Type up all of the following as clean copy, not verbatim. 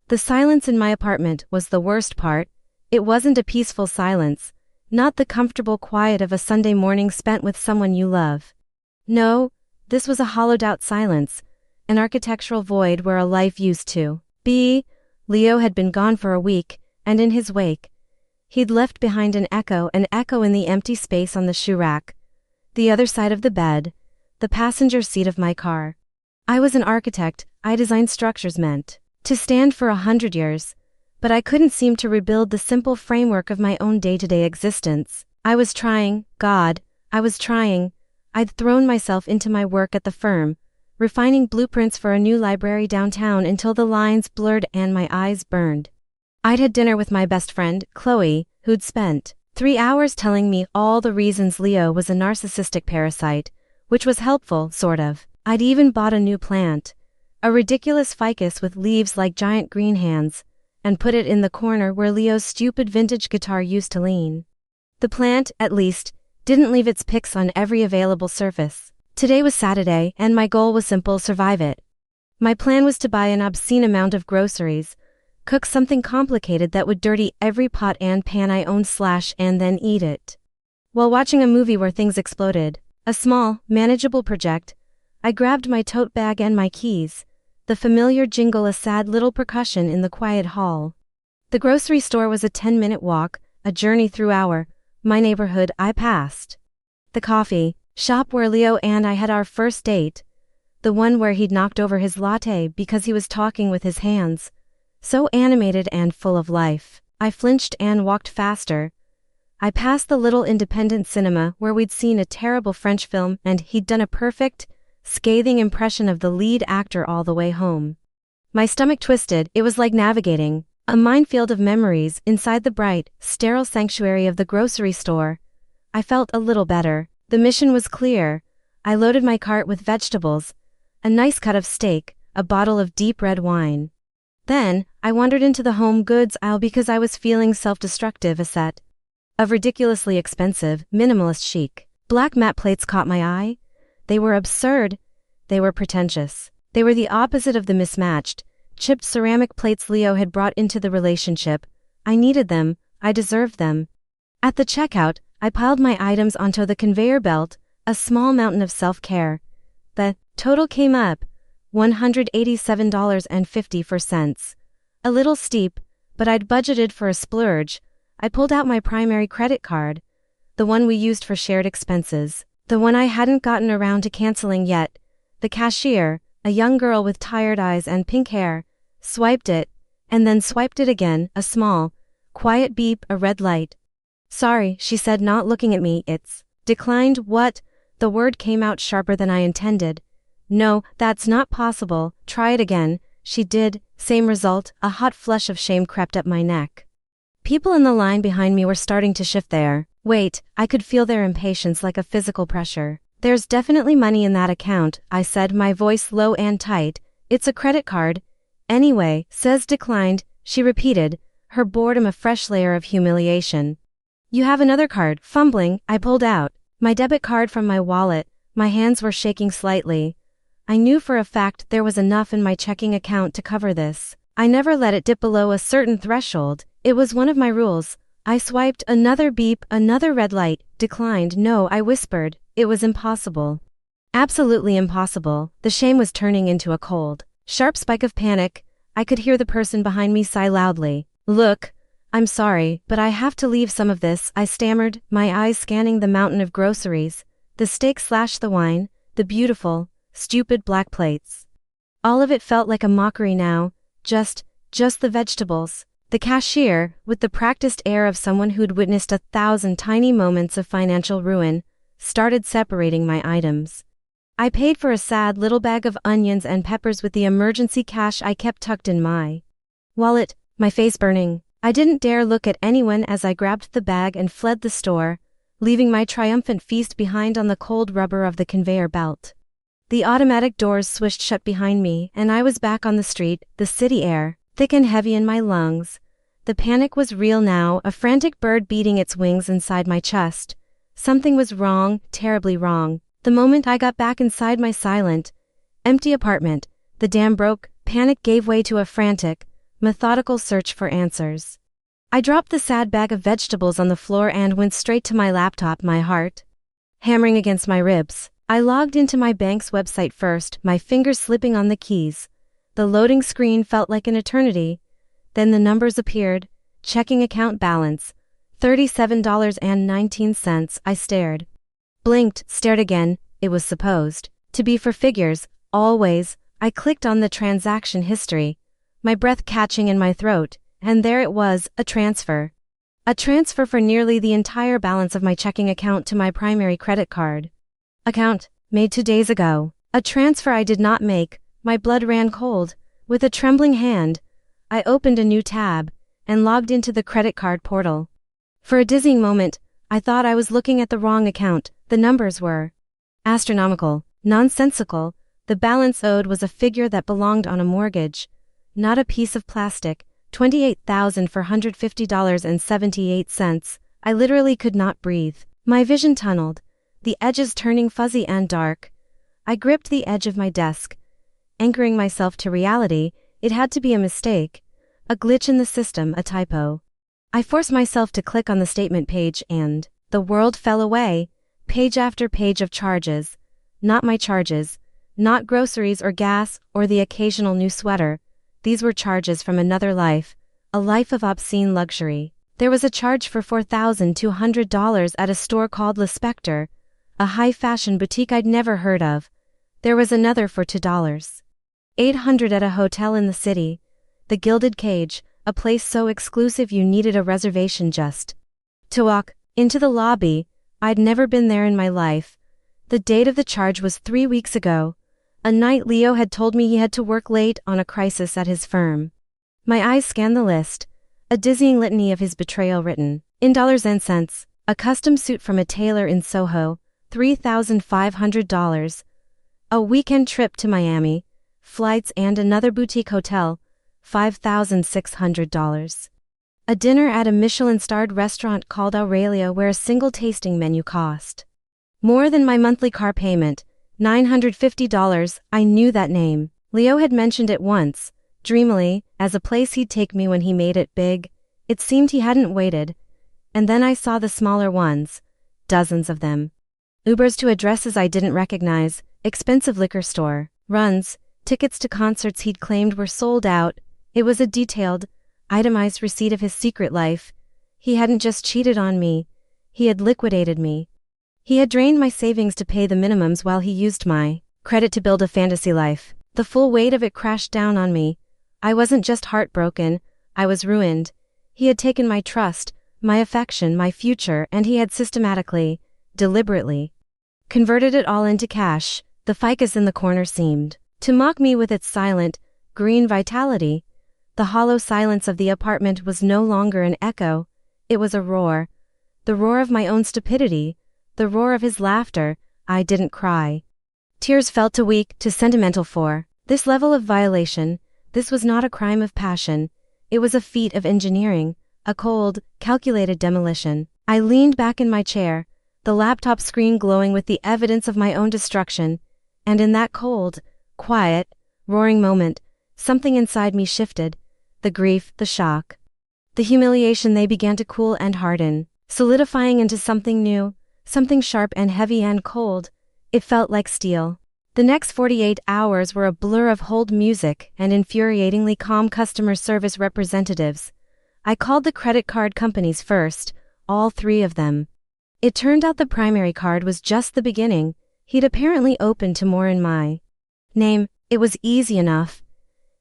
The silence in my apartment was the worst part. It wasn't a peaceful silence, not the comfortable quiet of a Sunday morning spent with someone you love. No, this was a hollowed-out silence, an architectural void where a life used to be. Leo had been gone for a week, and in his wake, he'd left behind an echo in the empty space on the shoe rack, the other side of the bed, the passenger seat of my car. I was an architect. I designed structures meant to stand for 100 years, but I couldn't seem to rebuild the simple framework of my own day-to-day existence. I was trying, God, I was trying. I'd thrown myself into my work at the firm, refining blueprints for a new library downtown until the lines blurred and my eyes burned. I'd had dinner with my best friend, Chloe, who'd spent 3 hours telling me all the reasons Leo was a narcissistic parasite, which was helpful, sort of. I'd even bought a new plant, a ridiculous ficus with leaves like giant green hands, and put it in the corner where Leo's stupid vintage guitar used to lean. The plant, at least, didn't leave its picks on every available surface. Today was Saturday, and my goal was simple: survive it. My plan was to buy an obscene amount of groceries, cook something complicated that would dirty every pot and pan I owned / and then eat it. While watching a movie where things exploded, a small, manageable project, I grabbed my tote bag and my keys, the familiar jingle a sad little percussion in the quiet hall. The grocery store was a 10-minute walk, a journey through my neighborhood. I passed the coffee shop where Leo and I had our first date, the one where he'd knocked over his latte because he was talking with his hands, so animated and full of life. I flinched and walked faster. I passed the little independent cinema where we'd seen a terrible French film and he'd done a perfect, scathing impression of the lead actor all the way home. My stomach twisted. It was like navigating a minefield of memories inside the bright, sterile sanctuary of the grocery store. I felt a little better. The mission was clear. I loaded my cart with vegetables, a nice cut of steak, a bottle of deep red wine. Then, I wandered into the home goods aisle because I was feeling self-destructive. A set of ridiculously expensive, minimalist chic black matte plates caught my eye. They were absurd. They were pretentious. They were the opposite of the mismatched, chipped ceramic plates Leo had brought into the relationship. I needed them. I deserved them. At the checkout, I piled my items onto the conveyor belt, a small mountain of self-care. The total came up $187.54. A little steep, but I'd budgeted for a splurge. I pulled out my primary credit card, the one we used for shared expenses, the one I hadn't gotten around to canceling yet. The cashier, a young girl with tired eyes and pink hair, swiped it, and then swiped it again. A small, quiet beep, a red light. "Sorry," she said, not looking at me. "It's declined." What? The word came out sharper than I intended. "No, that's not possible. Try it again." She did. Same result. A hot flush of shame crept up my neck. People in the line behind me were starting to shift their weight. I could feel their impatience like a physical pressure. "There's definitely money in that account," I said, my voice low and tight. "It's a credit card." "Anyway, says declined," she repeated, her boredom a fresh layer of humiliation. "You have another card." Fumbling, I pulled out my debit card from my wallet. My hands were shaking slightly. I knew for a fact there was enough in my checking account to cover this. I never let it dip below a certain threshold. It was one of my rules. I swiped. Another beep, another red light. Declined. "No," I whispered. It was impossible. Absolutely impossible. The shame was turning into a cold, sharp spike of panic. I could hear the person behind me sigh loudly. "Look, I'm sorry, but I have to leave some of this," I stammered, my eyes scanning the mountain of groceries, the steak / the wine, the beautiful, stupid black plates. All of it felt like a mockery now. Just the vegetables. The cashier, with the practiced air of someone who'd witnessed 1,000 tiny moments of financial ruin, started separating my items. I paid for a sad little bag of onions and peppers with the emergency cash I kept tucked in my wallet, my face burning. I didn't dare look at anyone as I grabbed the bag and fled the store, leaving my triumphant feast behind on the cold rubber of the conveyor belt. The automatic doors swished shut behind me, and I was back on the street, the city air, thick and heavy in my lungs. The panic was real now, a frantic bird beating its wings inside my chest. Something was wrong, terribly wrong. The moment I got back inside my silent, empty apartment, the dam broke. Panic gave way to a frantic, methodical search for answers. I dropped the sad bag of vegetables on the floor and went straight to my laptop, my heart hammering against my ribs. I logged into my bank's website first, my fingers slipping on the keys. The loading screen felt like an eternity. Then the numbers appeared. Checking account balance, $37.19. I stared. Blinked, stared again. It was supposed to be for figures, always. I clicked on the transaction history, my breath catching in my throat, and there it was, a transfer. A transfer for nearly the entire balance of my checking account to my primary credit card account, made 2 days ago. A transfer I did not make. My blood ran cold. With a trembling hand, I opened a new tab and logged into the credit card portal. For a dizzying moment, I thought I was looking at the wrong account. The numbers were astronomical, nonsensical. The balance owed was a figure that belonged on a mortgage, not a piece of plastic. $28,450.78. I literally could not breathe. My vision tunneled, the edges turning fuzzy and dark. I gripped the edge of my desk, anchoring myself to reality. It had to be a mistake, a glitch in the system, a typo. I forced myself to click on the statement page and the world fell away. Page after page of charges. Not my charges, not groceries or gas or the occasional new sweater. These were charges from another life, a life of obscene luxury. There was a charge for $4,200 at a store called Le Spectre, a high-fashion boutique I'd never heard of. There was another for $2,800 at a hotel in the city, the Gilded Cage, a place so exclusive you needed a reservation just to walk into the lobby. I'd never been there in my life. The date of the charge was 3 weeks ago, a night Leo had told me he had to work late on a crisis at his firm. My eyes scanned the list, a dizzying litany of his betrayal written in dollars and cents. A custom suit from a tailor in Soho, $3,500. A weekend trip to Miami, flights and another boutique hotel, $5,600. A dinner at a Michelin-starred restaurant called Aurelia where a single tasting menu cost more than my monthly car payment, $950. I knew that name. Leo had mentioned it once, dreamily, as a place he'd take me when he made it big. It seemed he hadn't waited. And then I saw the smaller ones, dozens of them. Ubers to addresses I didn't recognize, expensive liquor store runs, tickets to concerts he'd claimed were sold out. It was a detailed, itemized receipt of his secret life. He hadn't just cheated on me, he had liquidated me. He had drained my savings to pay the minimums while he used my credit to build a fantasy life. The full weight of it crashed down on me. I wasn't just heartbroken, I was ruined. He had taken my trust, my affection, my future, and he had systematically, deliberately, converted it all into cash. The ficus in the corner seemed to mock me with its silent, green vitality. The hollow silence of the apartment was no longer an echo, it was a roar. The roar of my own stupidity, the roar of his laughter. I didn't cry. Tears felt too weak, too sentimental for this level of violation. This was not a crime of passion. It was a feat of engineering, a cold, calculated demolition. I leaned back in my chair, the laptop screen glowing with the evidence of my own destruction, and in that cold, quiet, roaring moment, something inside me shifted. The grief, the shock, the humiliation, they began to cool and harden, solidifying into something new, something sharp and heavy and cold. It felt like steel. The next 48 hours were a blur of hold music and infuriatingly calm customer service representatives. I called the credit card companies first, all 3 of them. It turned out the primary card was just the beginning. He'd apparently opened to more in my name. It was easy enough.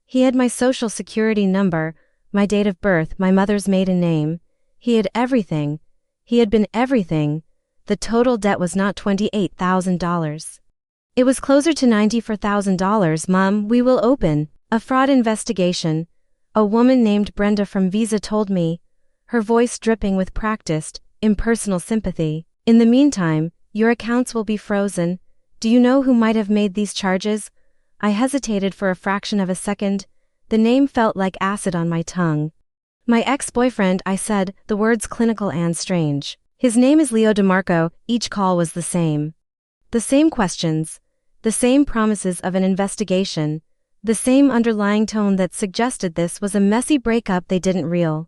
He had my social security number, my date of birth, my mother's maiden name. He had everything. He had been everything. The total debt was not $28,000. It was closer to $94,000. Mom, we will open a fraud investigation. A woman named Brenda from Visa told me, her voice dripping with practiced, impersonal sympathy. In the meantime, your accounts will be frozen. Do you know who might have made these charges? I hesitated for a fraction of a second. The name felt like acid on my tongue. My ex-boyfriend, I said, the words clinical and strange. His name is Leo DeMarco. Each call was the same. The same questions. The same promises of an investigation. The same underlying tone that suggested this was a messy breakup they didn't really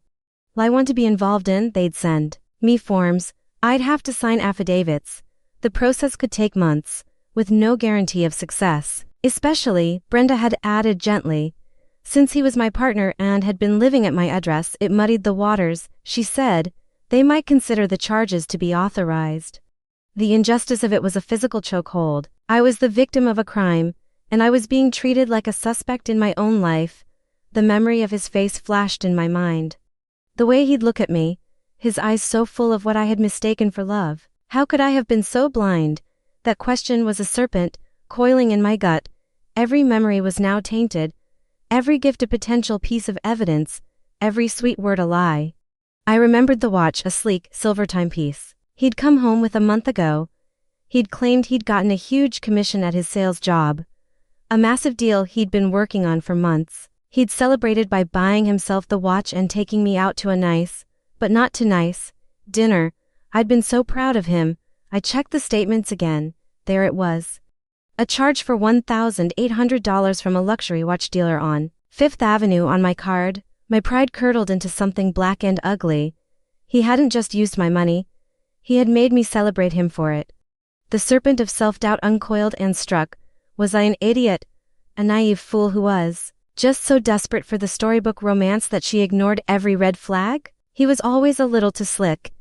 want to be involved in. They'd send me forms, I'd have to sign affidavits. The process could take months, with no guarantee of success. Especially, Brenda had added gently, since he was my partner and had been living at my address, it muddied the waters. She said, they might consider the charges to be authorized. The injustice of it was a physical chokehold. I was the victim of a crime, and I was being treated like a suspect in my own life. The memory of his face flashed in my mind. The way he'd look at me, his eyes so full of what I had mistaken for love. How could I have been so blind? That question was a serpent, coiling in my gut. Every memory was now tainted, every gift a potential piece of evidence, every sweet word a lie. I remembered the watch, a sleek, silver timepiece. He'd come home with a month ago. He'd claimed he'd gotten a huge commission at his sales job. A massive deal he'd been working on for months. He'd celebrated by buying himself the watch and taking me out to a nice, but not too nice, dinner. I'd been so proud of him. I checked the statements again. There it was. A charge for $1,800 from a luxury watch dealer on Fifth Avenue on my card. My pride curdled into something black and ugly. He hadn't just used my money. He had made me celebrate him for it. The serpent of self-doubt uncoiled and struck. Was I an idiot? A naive fool who was just so desperate for the storybook romance that she ignored every red flag? He was always a little too slick,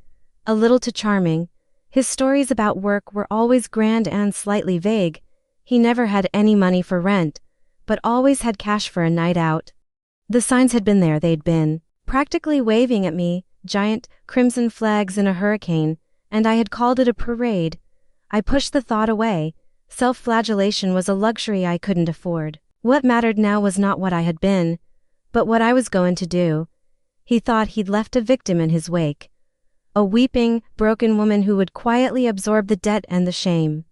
a little too charming. His stories about work were always grand and slightly vague. He never had any money for rent, but always had cash for a night out. The signs had been there, they'd been practically waving at me, giant, crimson flags in a hurricane, and I had called it a parade. I pushed the thought away. Self-flagellation was a luxury I couldn't afford. What mattered now was not what I had been, but what I was going to do. He thought he'd left a victim in his wake. A weeping, broken woman who would quietly absorb the debt and the shame.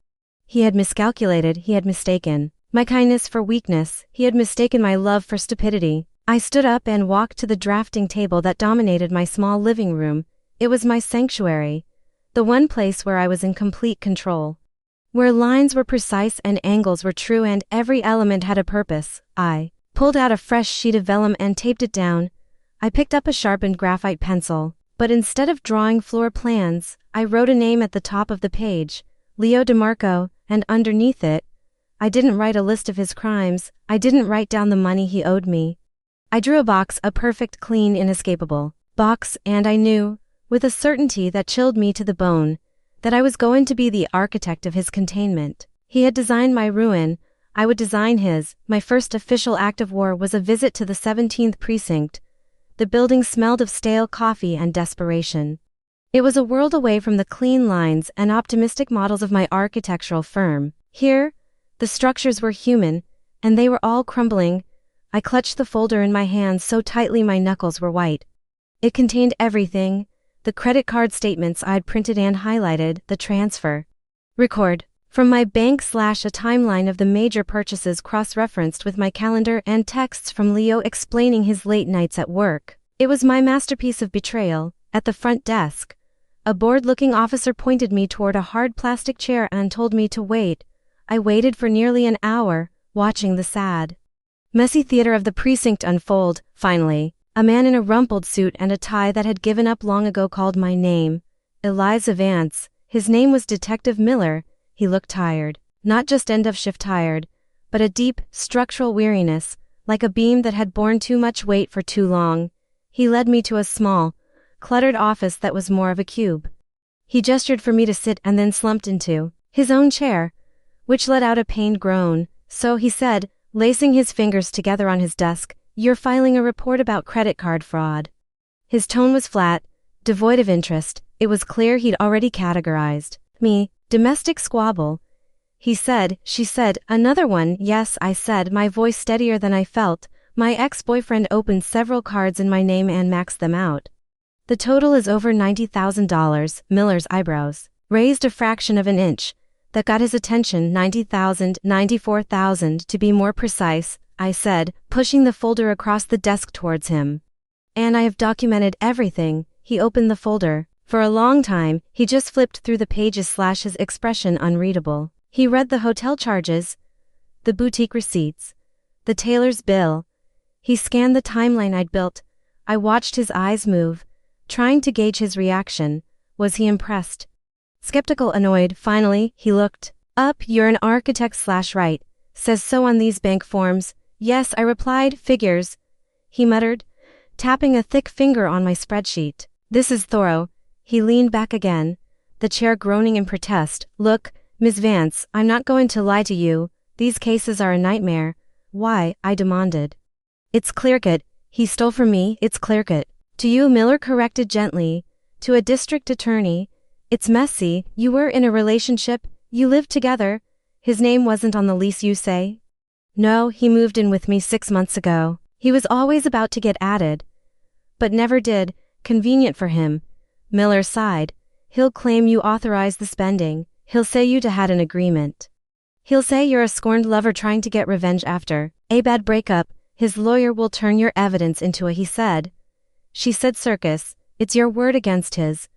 He had miscalculated, he had mistaken my kindness for weakness, he had mistaken my love for stupidity. I stood up and walked to the drafting table that dominated my small living room. It was my sanctuary, the one place where I was in complete control. Where lines were precise and angles were true and every element had a purpose. I pulled out a fresh sheet of vellum and taped it down. I picked up a sharpened graphite pencil, but instead of drawing floor plans, I wrote a name at the top of the page, Leo DeMarco, and underneath it, I didn't write a list of his crimes, I didn't write down the money he owed me. I drew a box, a perfect, clean, inescapable box, and I knew, with a certainty that chilled me to the bone, that I was going to be the architect of his containment. He had designed my ruin, I would design his. My first official act of war was a visit to the 17th precinct. The building smelled of stale coffee and desperation. It was a world away from the clean lines and optimistic models of my architectural firm. Here, the structures were human, and they were all crumbling. I clutched the folder in my hands so tightly my knuckles were white. It contained everything, the credit card statements I'd printed and highlighted, the transfer record from my bank / a timeline of the major purchases cross-referenced with my calendar and texts from Leo explaining his late nights at work. It was my masterpiece of betrayal. At the front desk, a bored-looking officer pointed me toward a hard plastic chair and told me to wait. I waited for nearly an hour, watching the sad, messy theater of the precinct unfold. Finally, a man in a rumpled suit and a tie that had given up long ago called my name. Eliza Vance. His name was Detective Miller. He looked tired. Not just end-of-shift tired, but a deep, structural weariness, like a beam that had borne too much weight for too long. He led me to a small, cluttered office that was more of a cube. He gestured for me to sit and then slumped into his own chair, which let out a pained groan. So he said, lacing his fingers together on his desk, "You're filing a report about credit card fraud." His tone was flat, devoid of interest. It was clear he'd already categorized me. Domestic squabble. He said, she said, another one. Yes, I said, my voice steadier than I felt. My ex-boyfriend opened several cards in my name and maxed them out. The total is over $90,000. Miller's eyebrows raised a fraction of an inch. That got his attention. 90,000, 94,000 to be more precise, I said, pushing the folder across the desk towards him. And I have documented everything. He opened the folder. For a long time, he just flipped through the pages / his expression unreadable. He read the hotel charges, the boutique receipts, The tailor's bill. He scanned the timeline I'd built. I watched his eyes move, trying to gauge his reaction. Was he impressed? Skeptical, annoyed. Finally, he looked up. You're an architect/right. Says so on these bank forms. Yes, I replied. Figures. He muttered, tapping a thick finger on my spreadsheet. This is thorough. He leaned back again, the chair groaning in protest. Look, Miss Vance, I'm not going to lie to you. These cases are a nightmare. Why? I demanded. It's clear-cut. He stole from me. It's clear-cut. To you, Miller corrected gently. To a district attorney. It's messy. You were in a relationship. You lived together. His name wasn't on the lease, you say? No, he moved in with me 6 months ago. He was always about to get added, but never did. Convenient for him. Miller sighed. He'll claim you authorized the spending. He'll say you two had an agreement. He'll say you're a scorned lover trying to get revenge after a bad breakup. His lawyer will turn your evidence into a he said. She said circus. It's your word against his.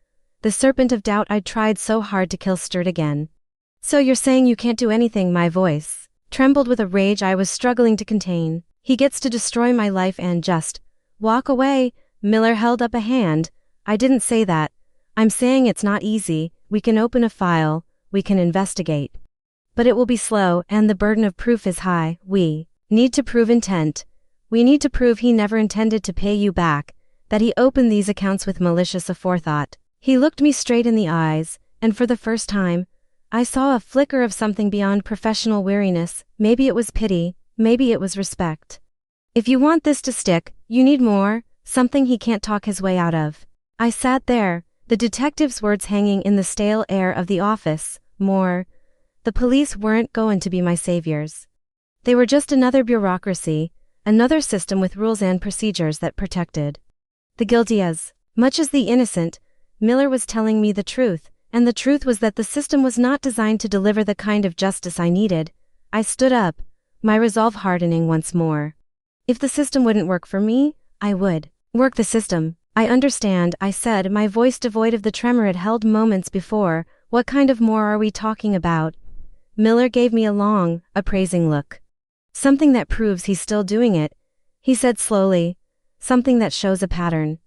The serpent of doubt I'd tried so hard to kill stirred again. So you're saying you can't do anything? My voice trembled with a rage I was struggling to contain. He gets to destroy my life and just walk away. Miller held up a hand. I didn't say that. I'm saying it's not easy. We can open a file. We can investigate. But it will be slow and the burden of proof is high. We need to prove intent. We need to prove he never intended to pay you back, that he opened these accounts with malicious aforethought. He looked me straight in the eyes, and for the first time, I saw a flicker of something beyond professional weariness. Maybe it was pity, maybe it was respect. If you want this to stick, you need more, something he can't talk his way out of. I sat there, the detective's words hanging in the stale air of the office. More. The police weren't going to be my saviors. They were just another bureaucracy, another system with rules and procedures that protected the guilty as much as the innocent. Miller was telling me the truth, and the truth was that the system was not designed to deliver the kind of justice I needed. I stood up, my resolve hardening once more. If the system wouldn't work for me, I would work the system. I understand, I said, my voice devoid of the tremor it held moments before. What kind of more are we talking about? Miller gave me a long, appraising look. Something that proves he's still doing it, he said slowly. Something that shows a pattern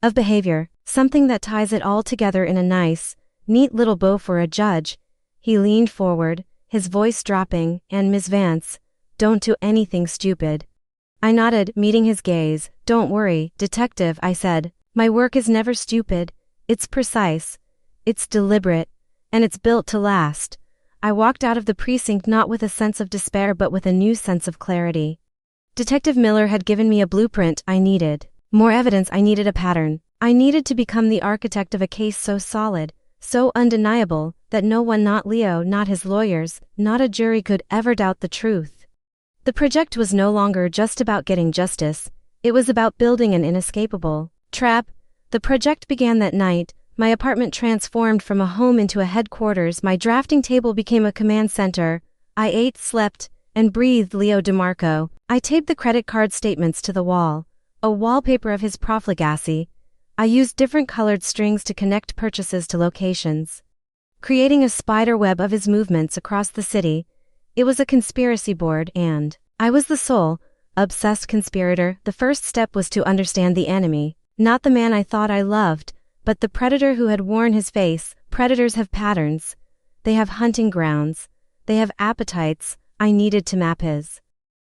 of behavior, something that ties it all together in a nice, neat little bow for a judge. He leaned forward, his voice dropping. And Miss Vance, don't do anything stupid. I nodded, meeting his gaze. Don't worry, detective, I said. My work is never stupid. It's precise. It's deliberate. And it's built to last. I walked out of the precinct not with a sense of despair but with a new sense of clarity. Detective Miller had given me a blueprint I needed. More evidence. I needed a pattern. I needed to become the architect of a case so solid, so undeniable, that no one, not Leo, not his lawyers, not a jury, could ever doubt the truth. The project was no longer just about getting justice. It was about building an inescapable trap. The project began that night. My apartment transformed from a home into a headquarters. My drafting table became a command center. I ate, slept, and breathed Leo DeMarco. I taped the credit card statements to the wall, a wallpaper of his profligacy. I used different colored strings to connect purchases to locations, creating a spider web of his movements across the city. It was a conspiracy board, and I was the sole, obsessed conspirator. The first step was to understand the enemy, not the man I thought I loved, but the predator who had worn his face. Predators have patterns. They have hunting grounds. They have appetites. I needed to map his.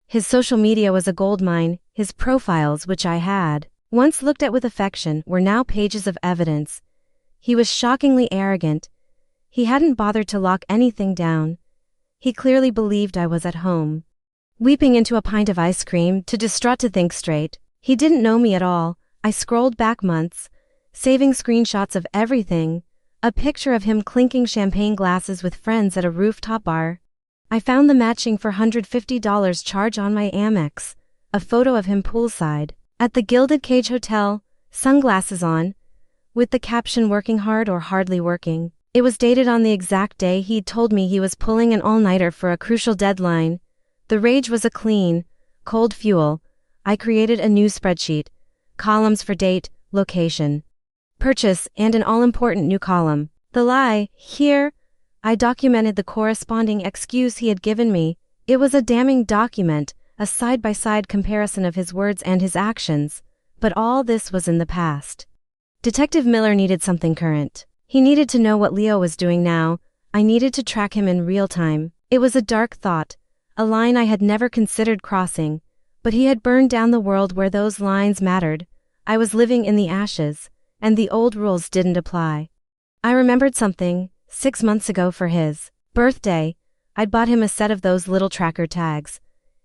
His social media was a goldmine. His profiles, which I had once looked at with affection, were now pages of evidence. He was shockingly arrogant. He hadn't bothered to lock anything down. He clearly believed I was at home, weeping into a pint of ice cream, too distraught to think straight. He didn't know me at all. I scrolled back months, saving screenshots of everything. A picture of him clinking champagne glasses with friends at a rooftop bar. I found the matching $450 charge on my Amex. A photo of him poolside, at the Gilded Cage Hotel, sunglasses on, with the caption "working hard or hardly working." It was dated on the exact day he'd told me he was pulling an all-nighter for a crucial deadline. The rage was a clean, cold fuel. I created a new spreadsheet, columns for date, location, purchase, and an all-important new column. The lie. Here, I documented the corresponding excuse he had given me. It was a damning document, a side-by-side comparison of his words and his actions, but all this was in the past. Detective Miller needed something current. He needed to know what Leo was doing now. I needed to track him in real time. It was a dark thought, a line I had never considered crossing, but he had burned down the world where those lines mattered. I was living in the ashes, and the old rules didn't apply. I remembered something. 6 months ago for his birthday, I'd bought him a set of those little tracker tags.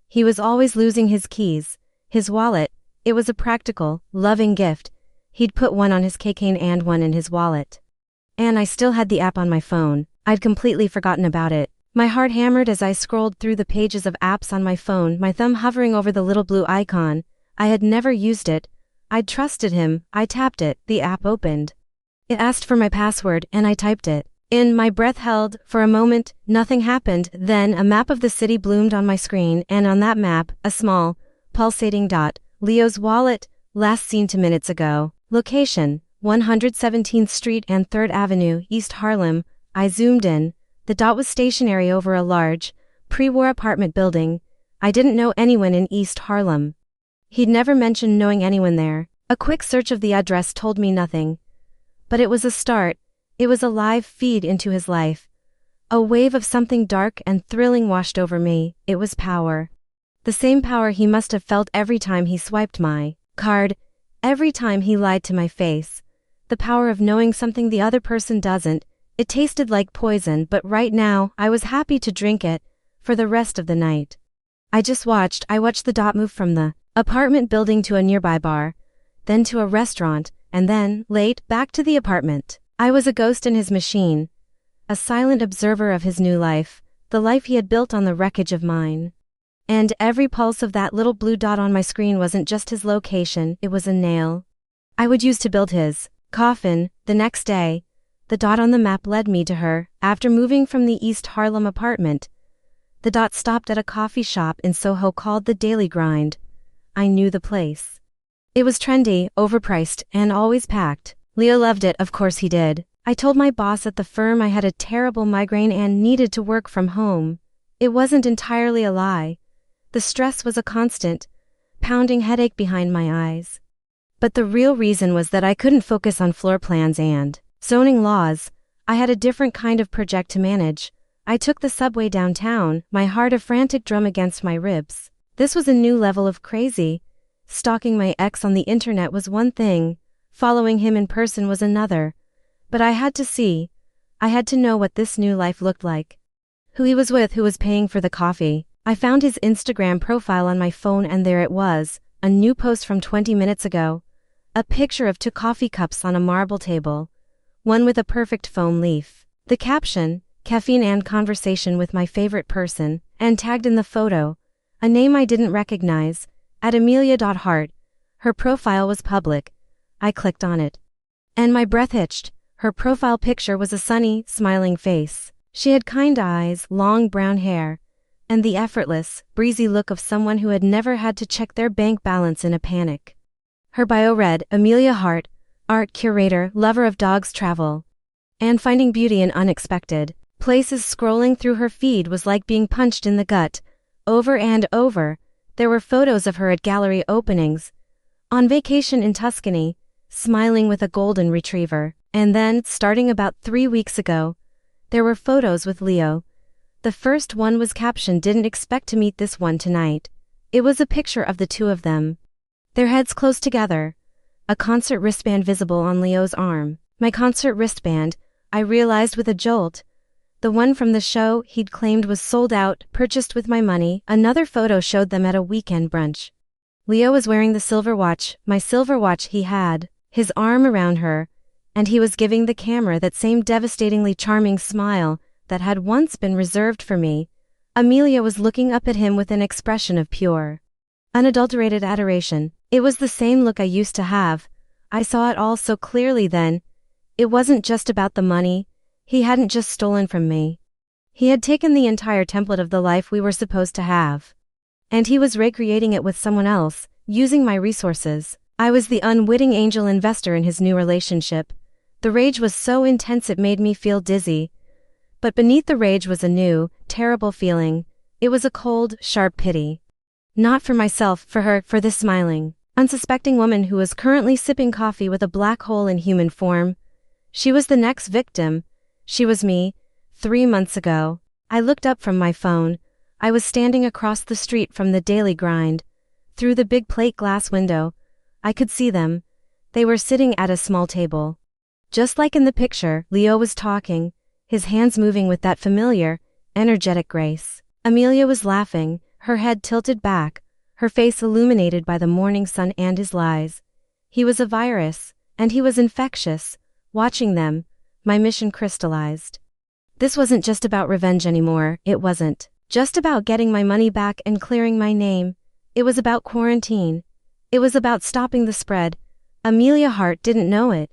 He was always losing his keys, his wallet. It was a practical, loving gift. He'd put one on his keychain and one in his wallet. And I still had the app on my phone. I'd completely forgotten about it. My heart hammered as I scrolled through the pages of apps on my phone, my thumb hovering over the little blue icon. I had never used it. I'd trusted him. I tapped it. The app opened. It asked for my password, and I typed it in. My breath held. For a moment, nothing happened. Then a map of the city bloomed on my screen, and on that map, a small, pulsating dot. Leo's wallet, last seen 2 minutes ago. Location, 117th Street and 3rd Avenue, East Harlem. I zoomed in. The dot was stationary over a large, pre-war apartment building. I didn't know anyone in East Harlem. He'd never mentioned knowing anyone there. A quick search of the address told me nothing. But it was a start. It was a live feed into his life. A wave of something dark and thrilling washed over me. It was power. The same power he must have felt every time he swiped my card, every time he lied to my face. The power of knowing something the other person doesn't. It tasted like poison, but right now, I was happy to drink it, for the rest of the night. I watched the dot move from the apartment building to a nearby bar, then to a restaurant, and then, late, back to the apartment. I was a ghost in his machine, a silent observer of his new life, the life he had built on the wreckage of mine. And every pulse of that little blue dot on my screen wasn't just his location, it was a nail I would use to build his coffin. The next day, the dot on the map led me to her. After moving from the East Harlem apartment, the dot stopped at a coffee shop in Soho called the Daily Grind. I knew the place. It was trendy, overpriced, and always packed. Leo loved it, of course he did. I told my boss at the firm I had a terrible migraine and needed to work from home. It wasn't entirely a lie. The stress was a constant, pounding headache behind my eyes. But the real reason was that I couldn't focus on floor plans and zoning laws. I had a different kind of project to manage. I took the subway downtown, my heart a frantic drum against my ribs. This was a new level of crazy. Stalking my ex on the internet was one thing, following him in person was another. But I had to know what this new life looked like. Who he was with, who was paying for the coffee. I found his Instagram profile on my phone and there it was, a new post from 20 minutes ago. A picture of 2 coffee cups on a marble table. One with a perfect foam leaf. The caption, caffeine and conversation with my favorite person, and tagged in the photo, a name I didn't recognize, at Amelia.Hart. Her profile was public. I clicked on it. And my breath hitched. Her profile picture was a sunny, smiling face. She had kind eyes, long brown hair, and the effortless, breezy look of someone who had never had to check their bank balance in a panic. Her bio read, Amelia Hart, art curator, lover of dogs, travel, and finding beauty in unexpected places. Scrolling through her feed was like being punched in the gut. Over and over, there were photos of her at gallery openings, on vacation in Tuscany, smiling with a golden retriever. And then, starting about 3 weeks ago, there were photos with Leo. The first one was captioned, didn't expect to meet this one tonight. It was a picture of the 2 of them, their heads close together, a concert wristband visible on Leo's arm. My concert wristband, I realized with a jolt. The one from the show he'd claimed was sold out, purchased with my money. Another photo showed them at a weekend brunch. Leo was wearing the silver watch, my silver watch he had, his arm around her, and he was giving the camera that same devastatingly charming smile that had once been reserved for me. Amelia was looking up at him with an expression of pure, unadulterated adoration. It was the same look I used to have. I saw it all so clearly then. It wasn't just about the money. He hadn't just stolen from me. He had taken the entire template of the life we were supposed to have. And he was recreating it with someone else, using my resources. I was the unwitting angel investor in his new relationship. The rage was so intense it made me feel dizzy. But beneath the rage was a new, terrible feeling. It was a cold, sharp pity. Not for myself, for her, for this smiling, unsuspecting woman who was currently sipping coffee with a black hole in human form. She was the next victim. She was me. 3 months ago. I looked up from my phone. I was standing across the street from the daily grind. Through the big plate glass window, I could see them. They were sitting at a small table. Just like in the picture, Leo was talking, his hands moving with that familiar, energetic grace. Amelia was laughing, her head tilted back, her face illuminated by the morning sun and his lies. He was a virus, and he was infectious. Watching them, my mission crystallized. This wasn't just about revenge anymore, it wasn't just about getting my money back and clearing my name. It was about quarantine. It was about stopping the spread. Amelia Hart didn't know it,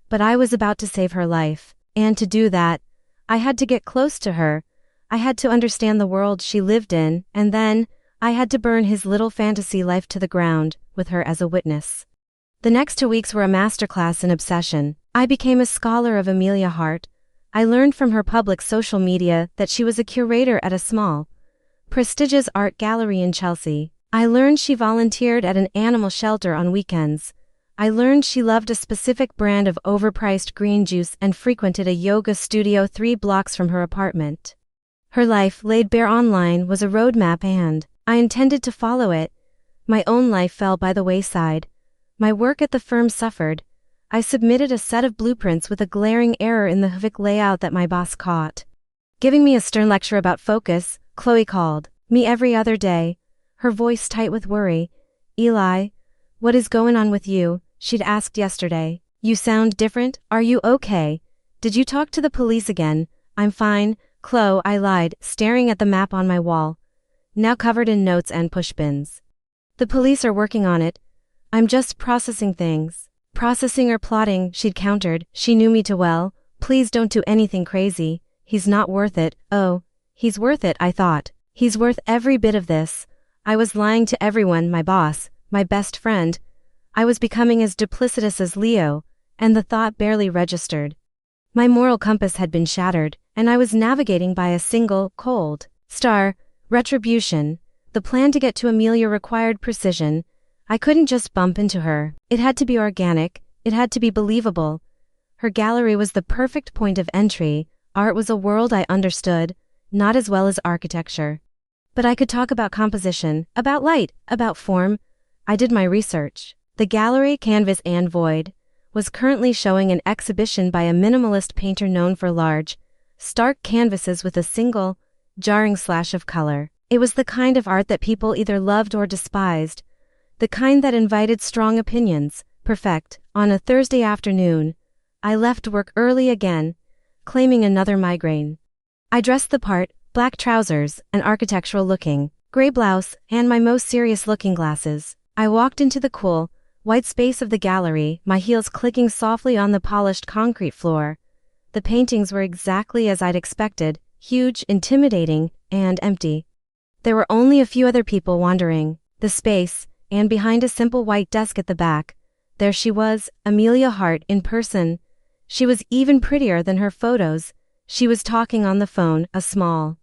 but I was about to save her life, and to do that, I had to get close to her. I had to understand the world she lived in, and then, I had to burn his little fantasy life to the ground, with her as a witness. The next 2 weeks were a masterclass in obsession. I became a scholar of Amelia Hart. I learned from her public social media that she was a curator at a small, prestigious art gallery in Chelsea. I learned she volunteered at an animal shelter on weekends. I learned she loved a specific brand of overpriced green juice and frequented a yoga studio 3 blocks from her apartment. Her life, laid bare online, was a roadmap and I intended to follow it. My own life fell by the wayside. My work at the firm suffered. I submitted a set of blueprints with a glaring error in the HVAC layout that my boss caught. Giving me a stern lecture about focus, Chloe called me every other day, her voice tight with worry. "Eli, what is going on with you?" she'd asked yesterday. "You sound different, are you okay? Did you talk to the police again?" "I'm fine, Chloe," I lied, staring at the map on my wall, now covered in notes and pushbins. "The police are working on it. I'm just processing things." "Processing or plotting," she'd countered. She knew me too well. "Please don't do anything crazy. He's not worth it." "Oh, he's worth it," I thought. "He's worth every bit of this." I was lying to everyone, my boss, my best friend. I was becoming as duplicitous as Leo, and the thought barely registered. My moral compass had been shattered, and I was navigating by a single, cold star, retribution. The plan to get to Amelia required precision. I couldn't just bump into her. It had to be organic, it had to be believable. Her gallery was the perfect point of entry. Art was a world I understood, not as well as architecture. But I could talk about composition, about light, about form. I did my research. The gallery, Canvas and Void, was currently showing an exhibition by a minimalist painter known for large, stark canvases with a single, jarring slash of color. It was the kind of art that people either loved or despised, the kind that invited strong opinions. Perfect. On a Thursday afternoon, I left work early again, claiming another migraine. I dressed the part, black trousers, an architectural-looking, gray blouse, and my most serious-looking glasses. I walked into the cool, white space of the gallery, my heels clicking softly on the polished concrete floor. The paintings were exactly as I'd expected, huge, intimidating, and empty. There were only a few other people wandering the space, and behind a simple white desk at the back, there she was, Amelia Hart in person. She was even prettier than her photos. She was talking on the phone, a small,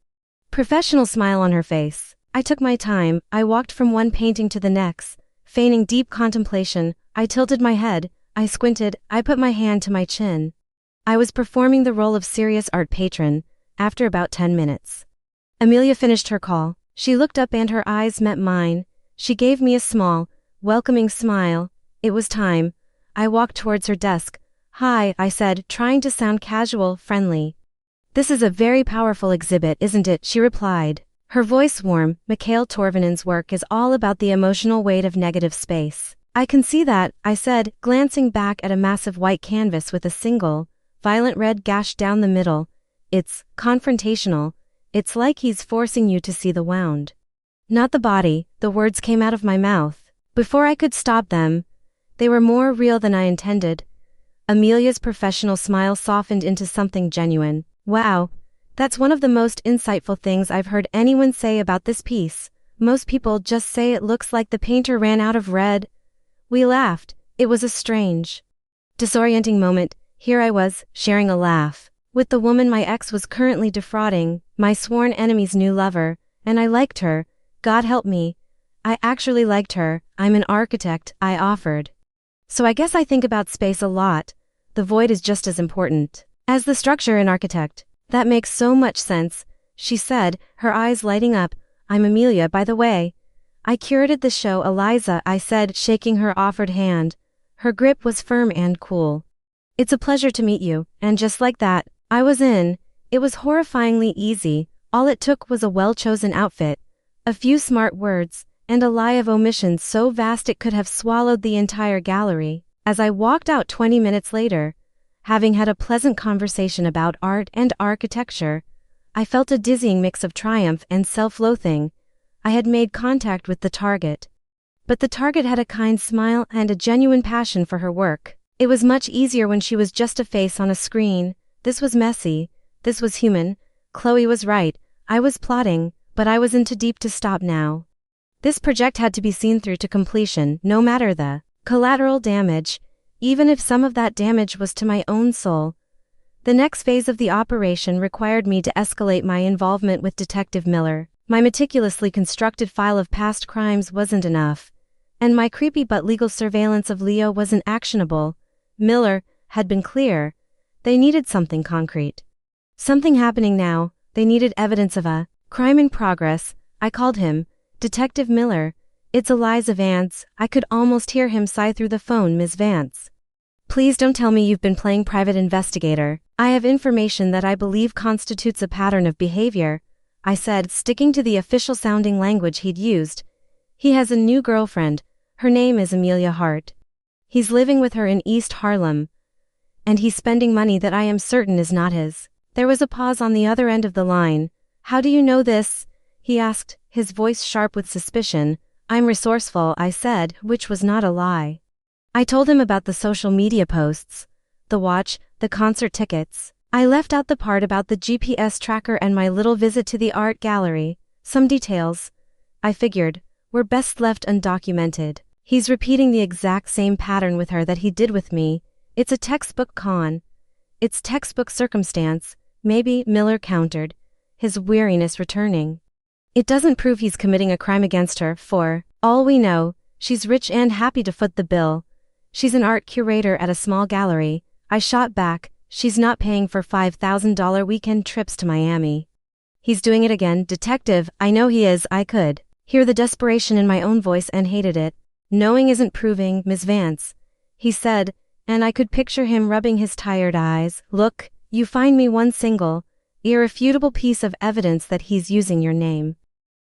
professional smile on her face. I took my time. I walked from one painting to the next, feigning deep contemplation. I tilted my head, I squinted, I put my hand to my chin. I was performing the role of serious art patron. After about 10 minutes, Amelia finished her call. She looked up and her eyes met mine. She gave me a small, welcoming smile. It was time. I walked towards her desk. "Hi," I said, trying to sound casual, friendly. "This is a very powerful exhibit, isn't it?" she replied. Her voice warm. "Mikhail Torvinen's work is all about the emotional weight of negative space." "I can see that," I said, glancing back at a massive white canvas with a single, violent red gash down the middle. "It's confrontational. It's like he's forcing you to see the wound, not the body." The words came out of my mouth. Before I could stop them, they were more real than I intended. Amelia's professional smile softened into something genuine. "Wow, that's one of the most insightful things I've heard anyone say about this piece. Most people just say it looks like the painter ran out of red." We laughed. It was a strange, disorienting moment. Here I was, sharing a laugh with the woman my ex was currently defrauding, my sworn enemy's new lover, and I liked her. God help me. I actually liked her. I'm an architect, I offered. So I guess I think about space a lot. The void is just as important as the structure in architect. That makes so much sense, she said, her eyes lighting up. I'm Amelia, by the way. I curated the show, Eliza, I said, shaking her offered hand. Her grip was firm and cool. It's a pleasure to meet you, and just like that, I was in. It was horrifyingly easy. All it took was a well-chosen outfit, a few smart words, and a lie of omission so vast it could have swallowed the entire gallery. As I walked out 20 minutes later, having had a pleasant conversation about art and architecture, I felt a dizzying mix of triumph and self-loathing. I had made contact with the target. But the target had a kind smile and a genuine passion for her work. It was much easier when she was just a face on a screen. This was messy. This was human. Chloe was right. I was plotting, but I was in too deep to stop now. This project had to be seen through to completion, no matter the collateral damage, even if some of that damage was to my own soul. The next phase of the operation required me to escalate my involvement with Detective Miller. My meticulously constructed file of past crimes wasn't enough, and my creepy but legal surveillance of Leo wasn't actionable. Miller had been clear. They needed something concrete. Something happening now. They needed evidence of a crime in progress. I called him. Detective Miller. It's Eliza Vance. I could almost hear him sigh through the phone. Miss Vance. Please don't tell me you've been playing private investigator. I have information that I believe constitutes a pattern of behavior, I said, sticking to the official sounding language he'd used. He has a new girlfriend. Her name is Amelia Hart. He's living with her in East Harlem. And he's spending money that I am certain is not his. There was a pause on the other end of the line. How do you know this? He asked, his voice sharp with suspicion. I'm resourceful, I said, which was not a lie. I told him about the social media posts, the watch, the concert tickets. I left out the part about the GPS tracker and my little visit to the art gallery. Some details, I figured, were best left undocumented. He's repeating the exact same pattern with her that he did with me. It's a textbook con. It's textbook circumstance, maybe, Miller countered, his weariness returning. It doesn't prove he's committing a crime against her. For all we know, she's rich and happy to foot the bill. She's an art curator at a small gallery. I shot back. She's not paying for $5,000 weekend trips to Miami. He's doing it again, detective. I know he is. I could hear the desperation in my own voice and hated it. Knowing isn't proving, Miss Vance, he said, and I could picture him rubbing his tired eyes. Look, you find me one single, irrefutable piece of evidence that he's using your name,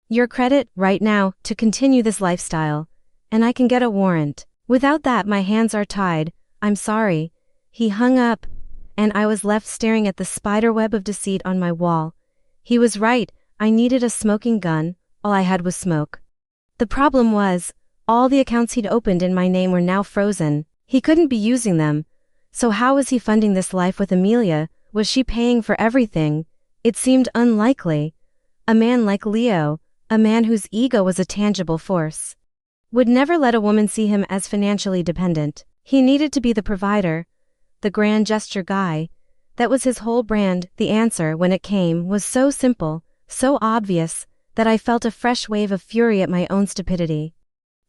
your credit, right now, to continue this lifestyle, and I can get a warrant. Without that, my hands are tied. I'm sorry. He hung up, and I was left staring at the spiderweb of deceit on my wall. He was right. I needed a smoking gun. All I had was smoke. The problem was, all the accounts he'd opened in my name were now frozen. He couldn't be using them. So how was he funding this life with Amelia? Was she paying for everything? It seemed unlikely. A man like Leo, a man whose ego was a tangible force, would never let a woman see him as financially dependent. He needed to be the provider, the grand gesture guy. That was his whole brand. The answer, when it came, was so simple, so obvious, that I felt a fresh wave of fury at my own stupidity.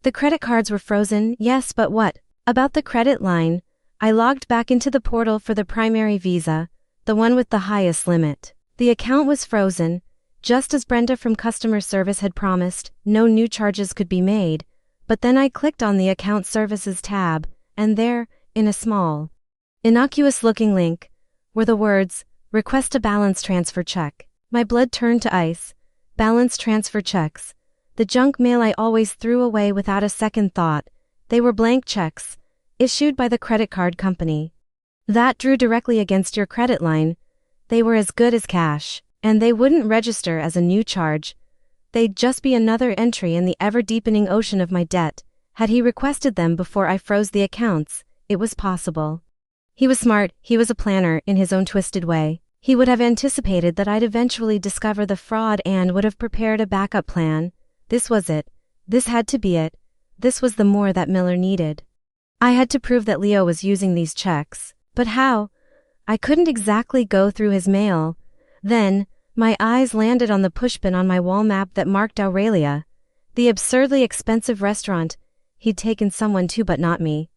The credit cards were frozen, yes, but what about the credit line? I logged back into the portal for the primary Visa, the one with the highest limit. The account was frozen, just as Brenda from customer service had promised. No new charges could be made. But then I clicked on the account services tab, and there, in a small, innocuous-looking link, were the words, request a balance transfer check. My blood turned to ice. Balance transfer checks. The junk mail I always threw away without a second thought. They were blank checks, issued by the credit card company. That drew directly against your credit line. They were as good as cash, and they wouldn't register as a new charge. They'd just be another entry in the ever-deepening ocean of my debt. Had he requested them before I froze the accounts, it was possible. He was smart. He was a planner in his own twisted way. He would have anticipated that I'd eventually discover the fraud and would have prepared a backup plan. This was it. This had to be it. This was the more that Miller needed. I had to prove that Leo was using these checks. But how? I couldn't exactly go through his mail. Then, my eyes landed on the pushpin on my wall map that marked Aurelia. The absurdly expensive restaurant. He'd taken someone to, but not me.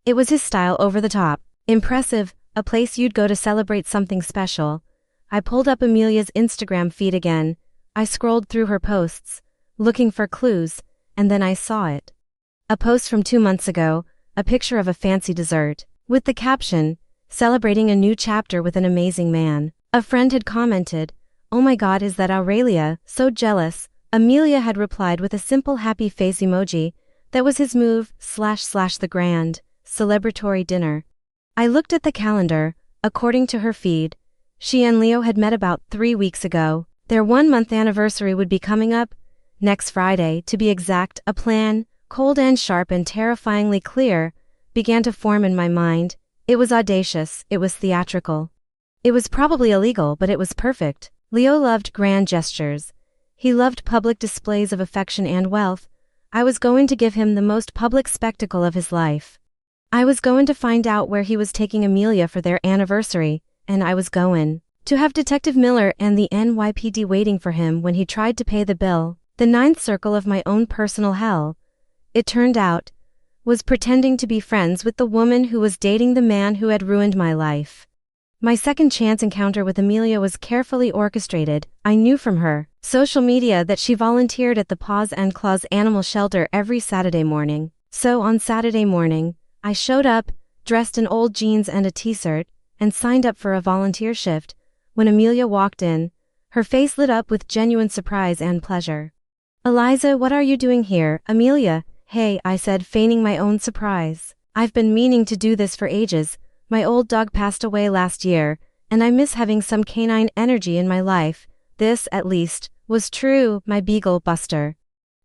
It was his style, over the top, impressive, a place you'd go to celebrate something special. I pulled up Amelia's Instagram feed again. I scrolled through her posts, looking for clues, and then I saw it. A post from 2 months ago, a picture of a fancy dessert, with the caption, "Celebrating a new chapter with an amazing man." A friend had commented, "Oh my god, is that Aurelia, so jealous." Amelia had replied with a simple happy face emoji. That was his move, / the grand, celebratory dinner. I looked at the calendar. According to her feed, she and Leo had met about 3 weeks ago. Their 1-month anniversary would be coming up, next Friday to be exact. A plan, cold and sharp and terrifyingly clear, began to form in my mind. It was audacious, it was theatrical. It was probably illegal, but it was perfect. Leo loved grand gestures. He loved public displays of affection and wealth. I was going to give him the most public spectacle of his life. I was going to find out where he was taking Amelia for their anniversary, and I was going to have Detective Miller and the NYPD waiting for him when he tried to pay the bill. The 9th circle of my own personal hell, it turned out, was pretending to be friends with the woman who was dating the man who had ruined my life. My second chance encounter with Amelia was carefully orchestrated. I knew from her social media that she volunteered at the Paws and Claws animal shelter every Saturday morning. So on Saturday morning, I showed up, dressed in old jeans and a t-shirt, and signed up for a volunteer shift. When Amelia walked in, her face lit up with genuine surprise and pleasure. "Eliza, what are you doing here?" "Amelia, hey," I said, feigning my own surprise. "I've been meaning to do this for ages. My old dog passed away last year, and I miss having some canine energy in my life." This, at least, was true. My beagle, Buster,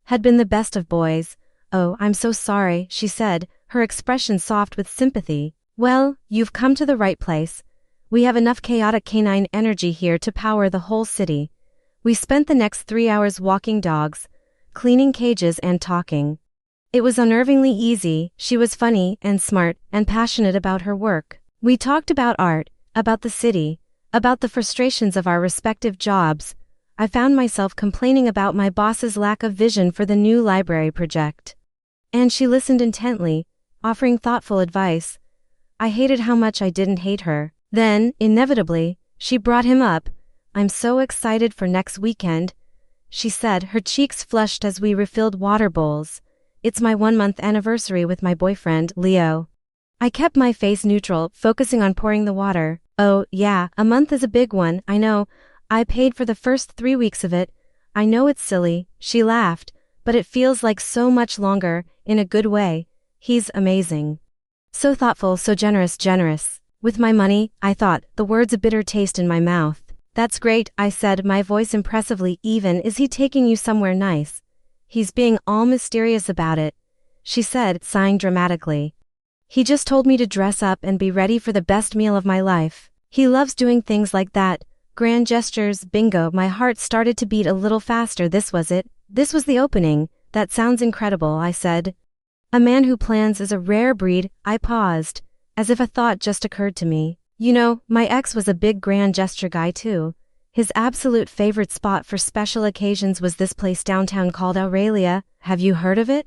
had been the best of boys. "Oh, I'm so sorry," she said, her expression soft with sympathy. "Well, you've come to the right place. We have enough chaotic canine energy here to power the whole city." We spent the next 3 hours walking dogs, cleaning cages and talking. It was unnervingly easy. She was funny and smart and passionate about her work. We talked about art, about the city, about the frustrations of our respective jobs. I found myself complaining about my boss's lack of vision for the new library project. And she listened intently, offering thoughtful advice. I hated how much I didn't hate her. Then, inevitably, she brought him up. "I'm so excited for next weekend," she said, her cheeks flushed as we refilled water bowls. "It's my 1-month anniversary with my boyfriend, Leo." I kept my face neutral, focusing on pouring the water. "Oh, yeah, a month is a big one, I know. I paid for the first 3 weeks of it. I know it's silly," she laughed, "but it feels like so much longer, in a good way. He's amazing. So thoughtful, so generous. With my money," I thought, the words a bitter taste in my mouth. "That's great," I said, my voice impressively even. "Is he taking you somewhere nice?" "He's being all mysterious about it," she said, sighing dramatically. "He just told me to dress up and be ready for the best meal of my life. He loves doing things like that. Grand gestures, bingo." My heart started to beat a little faster. This was it. This was the opening. "That sounds incredible," I said. "A man who plans is a rare breed." I paused, as if a thought just occurred to me. You know, my ex was a big grand gesture guy too. His absolute favorite spot for special occasions was this place downtown called Aurelia. Have you heard of it?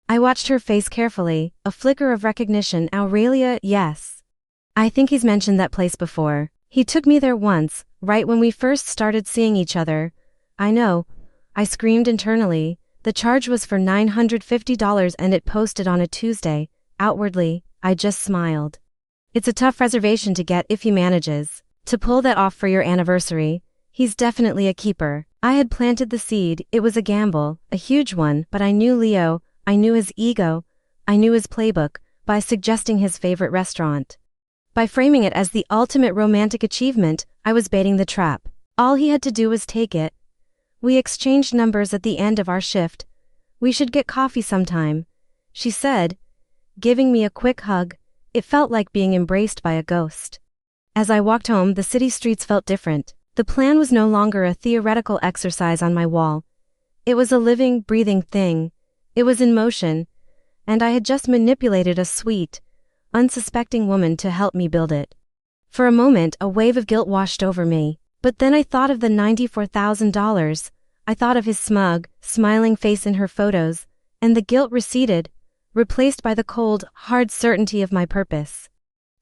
I watched her face carefully, a flicker of recognition. "Aurelia, yes. I think he's mentioned that place before. He took me there once, right when we first started seeing each other." "I know," I screamed internally. The charge was for $950 and it posted on a Tuesday. Outwardly, I just smiled. It's a tough reservation to get if he manages to pull that off for your anniversary. He's definitely a keeper. I had planted the seed. It was a gamble, a huge one, but I knew Leo, I knew his ego, I knew his playbook. By suggesting his favorite restaurant, by framing it as the ultimate romantic achievement, I was baiting the trap. All he had to do was take it. We exchanged numbers at the end of our shift. "We should get coffee sometime," she said, giving me a quick hug. It felt like being embraced by a ghost. As I walked home, the city streets felt different. The plan was no longer a theoretical exercise on my wall. It was a living, breathing thing. It was in motion, and I had just manipulated a sweet, unsuspecting woman to help me build it. For a moment, a wave of guilt washed over me, but then I thought of the $94,000 I thought of his smug, smiling face in her photos, and the guilt receded, replaced by the cold, hard certainty of my purpose.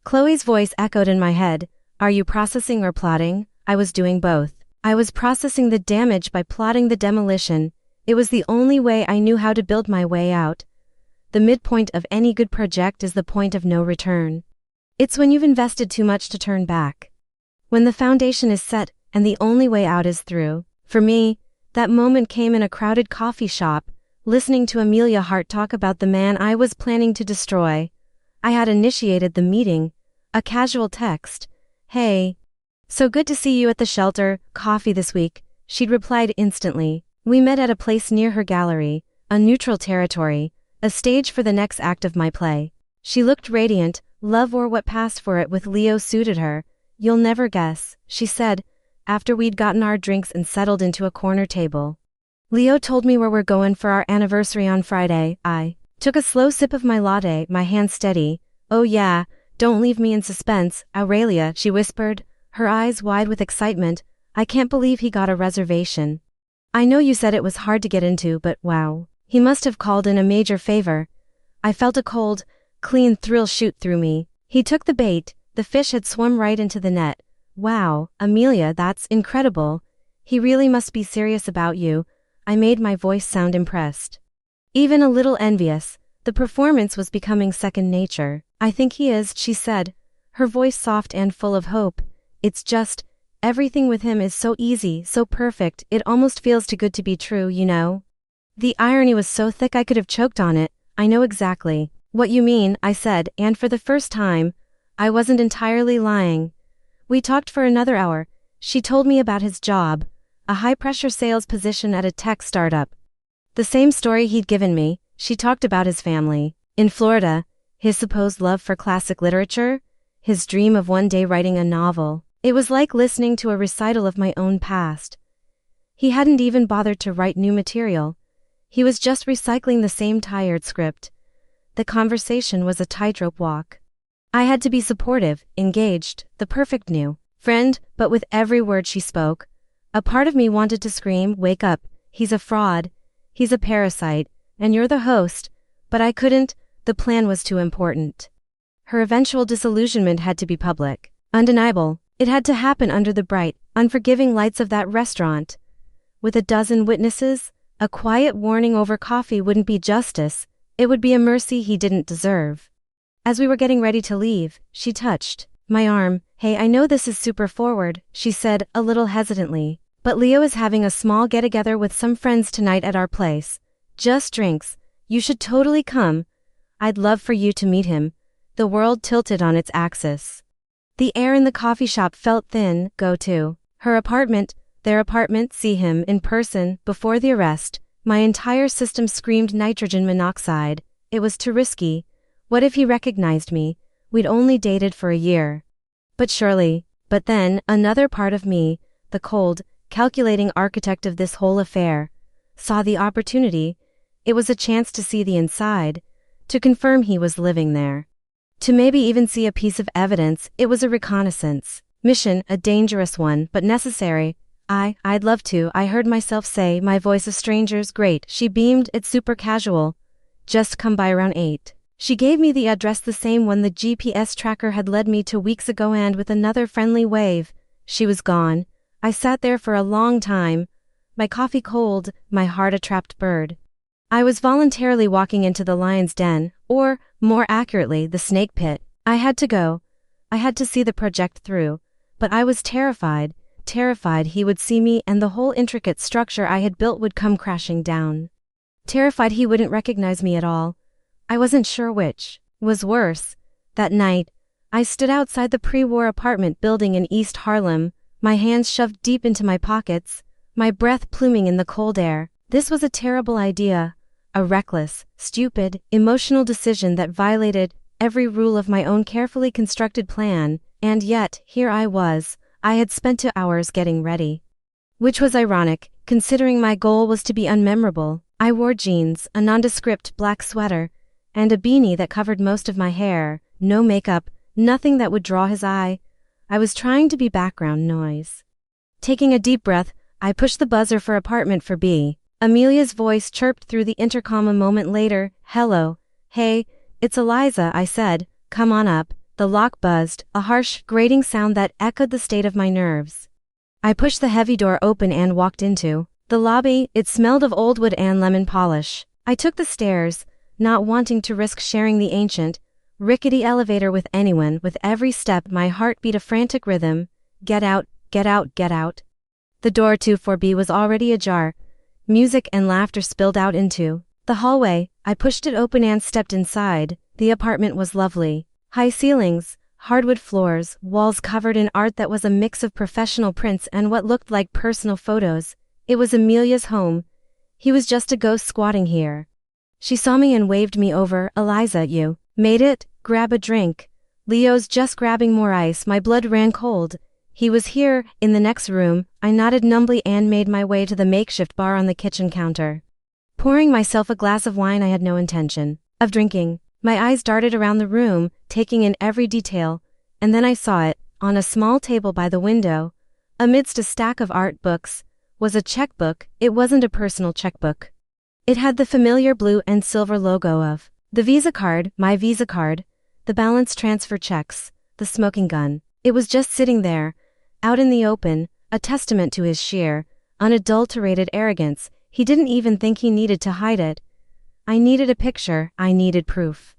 Chloe's voice echoed in my head. Are you processing or plotting? I was doing both. I was processing the damage by plotting the demolition. It was the only way I knew how to build my way out. The midpoint of any good project is the point of no return. It's when you've invested too much to turn back. When the foundation is set and the only way out is through. For me, that moment came in a crowded coffee shop, listening to Amelia Hart talk about the man I was planning to destroy. I had initiated the meeting, a casual text. Hey. So good to see you at the shelter, coffee this week, she'd replied instantly. We met at a place near her gallery, a neutral territory, a stage for the next act of my play. She looked radiant, love or what passed for it with Leo suited her. You'll never guess, she said, after we'd gotten our drinks and settled into a corner table. Leo told me where we're going for our anniversary on Friday. I took a slow sip of my latte, my hand steady. Oh yeah, don't leave me in suspense, Aurelia, she whispered, her eyes wide with excitement. I can't believe he got a reservation. I know you said it was hard to get into, but wow, he must have called in a major favor. I felt a cold, clean thrill shoot through me. He took the bait, the fish had swum right into the net. Wow, Amelia, that's incredible. He really must be serious about you. I made my voice sound impressed. Even a little envious. The performance was becoming second nature. I think he is, she said, her voice soft and full of hope. It's just, everything with him is so easy, so perfect, it almost feels too good to be true, you know? The irony was so thick I could have choked on it. I know exactly what you mean, I said, and for the first time, I wasn't entirely lying. We talked for another hour. She told me about his job, a high-pressure sales position at a tech startup. The same story he'd given me. She talked about his family in Florida, his supposed love for classic literature, his dream of one day writing a novel. It was like listening to a recital of my own past. He hadn't even bothered to write new material. He was just recycling the same tired script. The conversation was a tightrope walk. I had to be supportive, engaged, the perfect new friend, but with every word she spoke, a part of me wanted to scream, wake up, he's a fraud, he's a parasite, and you're the host, but I couldn't, the plan was too important. Her eventual disillusionment had to be public, undeniable. It had to happen under the bright, unforgiving lights of that restaurant. With a dozen witnesses, a quiet warning over coffee wouldn't be justice, it would be a mercy he didn't deserve. As we were getting ready to leave, she touched my arm. Hey, I know this is super forward, she said, a little hesitantly, but Leo is having a small get-together with some friends tonight at our place. Just drinks. You should totally come. I'd love for you to meet him. The world tilted on its axis. The air in the coffee shop felt thin. Go to her apartment, their apartment, see him in person, before the arrest. My entire system screamed nitrogen monoxide. It was too risky. What if he recognized me? We'd only dated for a year. But then, another part of me, the cold, calculating architect of this whole affair, saw the opportunity. It was a chance to see the inside, to confirm he was living there. To maybe even see a piece of evidence. It was a reconnaissance mission, a dangerous one, but necessary. I'd love to, I heard myself say, my voice a stranger's. Great, she beamed, it's super casual. Just come by around 8. She gave me the address, the same one the GPS tracker had led me to weeks ago, and with another friendly wave, she was gone. I sat there for a long time, my coffee cold, my heart a trapped bird. I was voluntarily walking into the lion's den, or, more accurately, the snake pit. I had to go. I had to see the project through, but I was terrified he would see me and the whole intricate structure I had built would come crashing down. Terrified he wouldn't recognize me at all. I wasn't sure which was worse. That night, I stood outside the pre-war apartment building in East Harlem, my hands shoved deep into my pockets, my breath pluming in the cold air. This was a terrible idea, a reckless, stupid, emotional decision that violated every rule of my own carefully constructed plan, and yet, here I was. I had spent 2 hours getting ready. Which was ironic, considering my goal was to be unmemorable. I wore jeans, a nondescript black sweater, and a beanie that covered most of my hair, no makeup, nothing that would draw his eye. I was trying to be background noise. Taking a deep breath, I pushed the buzzer for apartment for B. Amelia's voice chirped through the intercom a moment later. Hello. Hey, it's Eliza, I said. Come on up. The lock buzzed, a harsh, grating sound that echoed the state of my nerves. I pushed the heavy door open and walked into the lobby. It smelled of old wood and lemon polish. I took the stairs, not wanting to risk sharing the ancient, rickety elevator with anyone. With every step my heart beat a frantic rhythm. Get out, get out, get out. The door to 4B was already ajar. Music and laughter spilled out into the hallway. I pushed it open and stepped inside. The apartment was lovely. High ceilings, hardwood floors, walls covered in art that was a mix of professional prints and what looked like personal photos. It was Amelia's home. He was just a ghost squatting here. She saw me and waved me over. Eliza, you made it? Grab a drink. Leo's just grabbing more ice. My blood ran cold. He was here, in the next room. I nodded numbly and made my way to the makeshift bar on the kitchen counter. Pouring myself a glass of wine I had no intention of drinking, my eyes darted around the room, taking in every detail, and then I saw it, on a small table by the window, amidst a stack of art books, was a checkbook. It wasn't a personal checkbook. It had the familiar blue and silver logo of the Visa card, my Visa card, the balance transfer checks, the smoking gun. It was just sitting there, out in the open, a testament to his sheer, unadulterated arrogance. He didn't even think he needed to hide it. I needed a picture, I needed proof.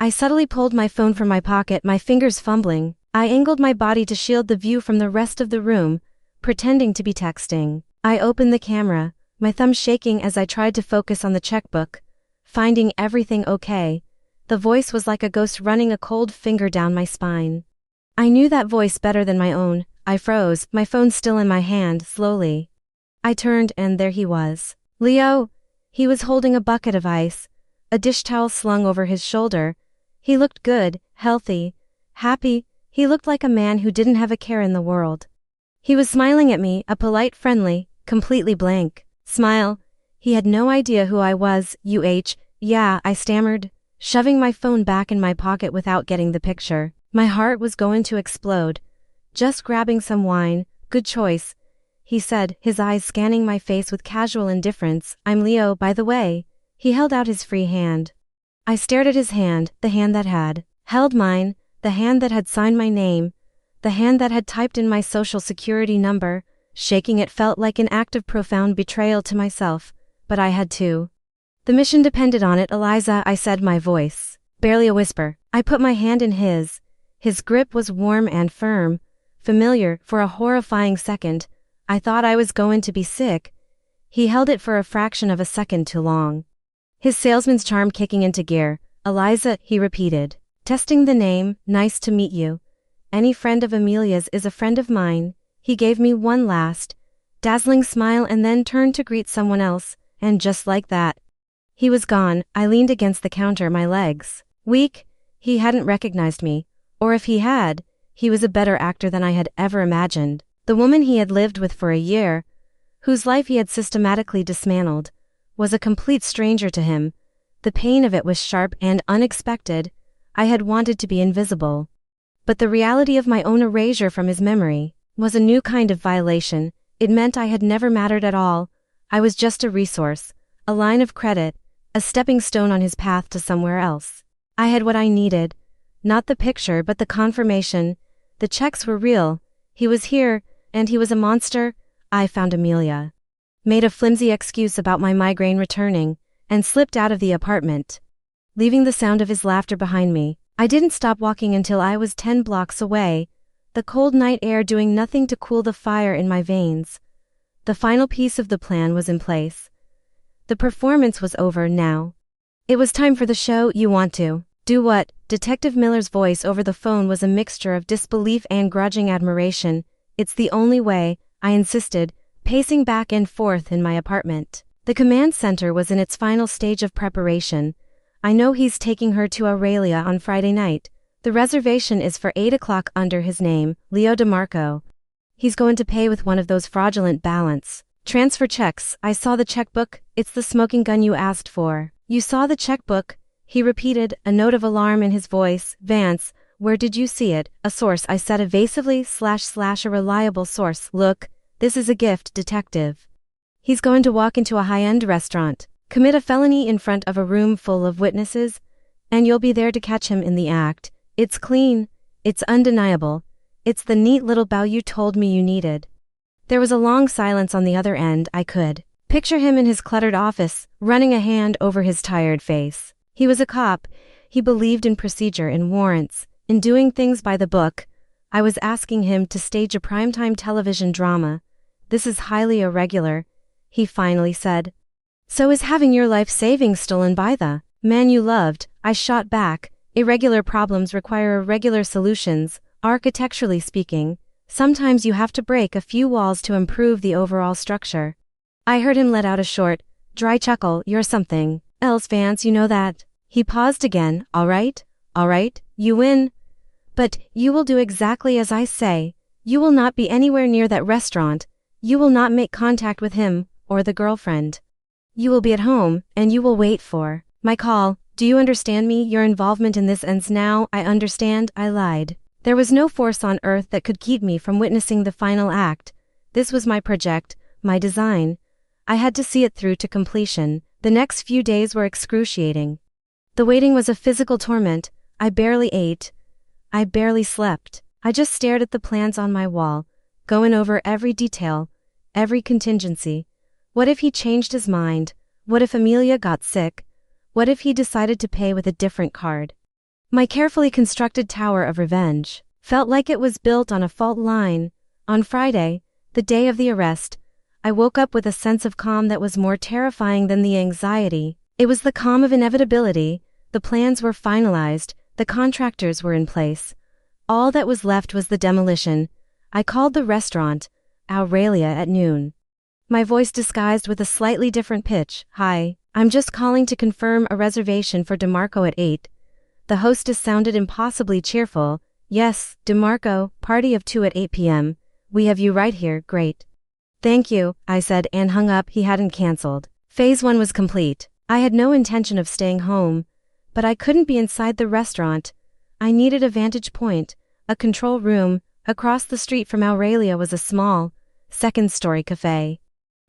I subtly pulled my phone from my pocket, my fingers fumbling. I angled my body to shield the view from the rest of the room, pretending to be texting. I opened the camera, my thumb shaking as I tried to focus on the checkbook, finding everything okay. The voice was like a ghost running a cold finger down my spine. I knew that voice better than my own. I froze, my phone still in my hand. Slowly I turned and there he was. Leo! He was holding a bucket of ice, a dish towel slung over his shoulder. He looked good, healthy, happy. He looked like a man who didn't have a care in the world. He was smiling at me, a polite, friendly, completely blank smile. He had no idea who I was. Yeah, I stammered, shoving my phone back in my pocket without getting the picture. My heart was going to explode. Just grabbing some wine. Good choice, he said, his eyes scanning my face with casual indifference. I'm Leo, by the way. He held out his free hand. I stared at his hand, the hand that had held mine, the hand that had signed my name, the hand that had typed in my social security number. Shaking it felt like an act of profound betrayal to myself, but I had to. The mission depended on it. Eliza, I said, my voice barely a whisper. I put my hand in his. His grip was warm and firm, familiar. For a horrifying second, I thought I was going to be sick. He held it for a fraction of a second too long. His salesman's charm kicking into gear. Eliza, he repeated, testing the name. Nice to meet you. Any friend of Amelia's is a friend of mine. He gave me one last, dazzling smile and then turned to greet someone else, and just like that, he was gone. I leaned against the counter, my legs weak. He hadn't recognized me, or if he had, he was a better actor than I had ever imagined. The woman he had lived with for a year, whose life he had systematically dismantled, was a complete stranger to him. The pain of it was sharp and unexpected. I had wanted to be invisible. But the reality of my own erasure from his memory was a new kind of violation. It meant I had never mattered at all. I was just a resource, a line of credit, a stepping stone on his path to somewhere else. I had what I needed. Not the picture but the confirmation. The checks were real. He was here, and he was a monster. I found Amelia, made a flimsy excuse about my migraine returning, and slipped out of the apartment, leaving the sound of his laughter behind me. I didn't stop walking until I was 10 blocks away, the cold night air doing nothing to cool the fire in my veins. The final piece of the plan was in place. The performance was over now. It was time for the show. You want to do what? Detective Miller's voice over the phone was a mixture of disbelief and grudging admiration. It's the only way, I insisted, pacing back and forth in my apartment. The command center was in its final stage of preparation. I know he's taking her to Aurelia on Friday night. The reservation is for 8 o'clock under his name, Leo DeMarco. He's going to pay with one of those fraudulent balance transfer checks. I saw the checkbook. It's the smoking gun you asked for. You saw the checkbook? He repeated, a note of alarm in his voice. Vance, where did you see it? A source, I said evasively. / a reliable source. Look, This is a gift, detective. He's going to walk into a high-end restaurant, commit a felony in front of a room full of witnesses, and you'll be there to catch him in the act. It's clean, it's undeniable, it's the neat little bow you told me you needed. There was a long silence on the other end. I could picture him in his cluttered office, running a hand over his tired face. He was a cop. He believed in procedure, in warrants, in doing things by the book. I was asking him to stage a primetime television drama. This is highly irregular, he finally said. So is having your life savings stolen by the man you loved, I shot back. Irregular problems require irregular solutions. Architecturally speaking, sometimes you have to break a few walls to improve the overall structure. I heard him let out a short, dry chuckle. You're something else, Vance, you know that. He paused again. All right, you win. But you will do exactly as I say. You will not be anywhere near that restaurant. You will not make contact with him or the girlfriend. You will be at home, and you will wait for my call. Do you understand me? Your involvement in this ends now. I understand. I lied. There was no force on earth that could keep me from witnessing the final act. This was my project, my design. I had to see it through to completion. The next few days were excruciating. The waiting was a physical torment. I barely ate. I barely slept. I just stared at the plans on my wall, going over every detail, every contingency. What if he changed his mind? What if Amelia got sick? What if he decided to pay with a different card? My carefully constructed tower of revenge felt like it was built on a fault line. On Friday, the day of the arrest, I woke up with a sense of calm that was more terrifying than the anxiety. It was the calm of inevitability. The plans were finalized, the contractors were in place. All that was left was the demolition. I called the restaurant, Aurelia, at noon. My voice disguised with a slightly different pitch. Hi, I'm just calling to confirm a reservation for DeMarco at 8. The hostess sounded impossibly cheerful. Yes, DeMarco, party of 2 at 8 p.m. We have you right here. Great. Thank you, I said and hung up. He hadn't cancelled. Phase 1 was complete. I had no intention of staying home, but I couldn't be inside the restaurant. I needed a vantage point, a control room. Across the street from Aurelia was a small, second-story cafe.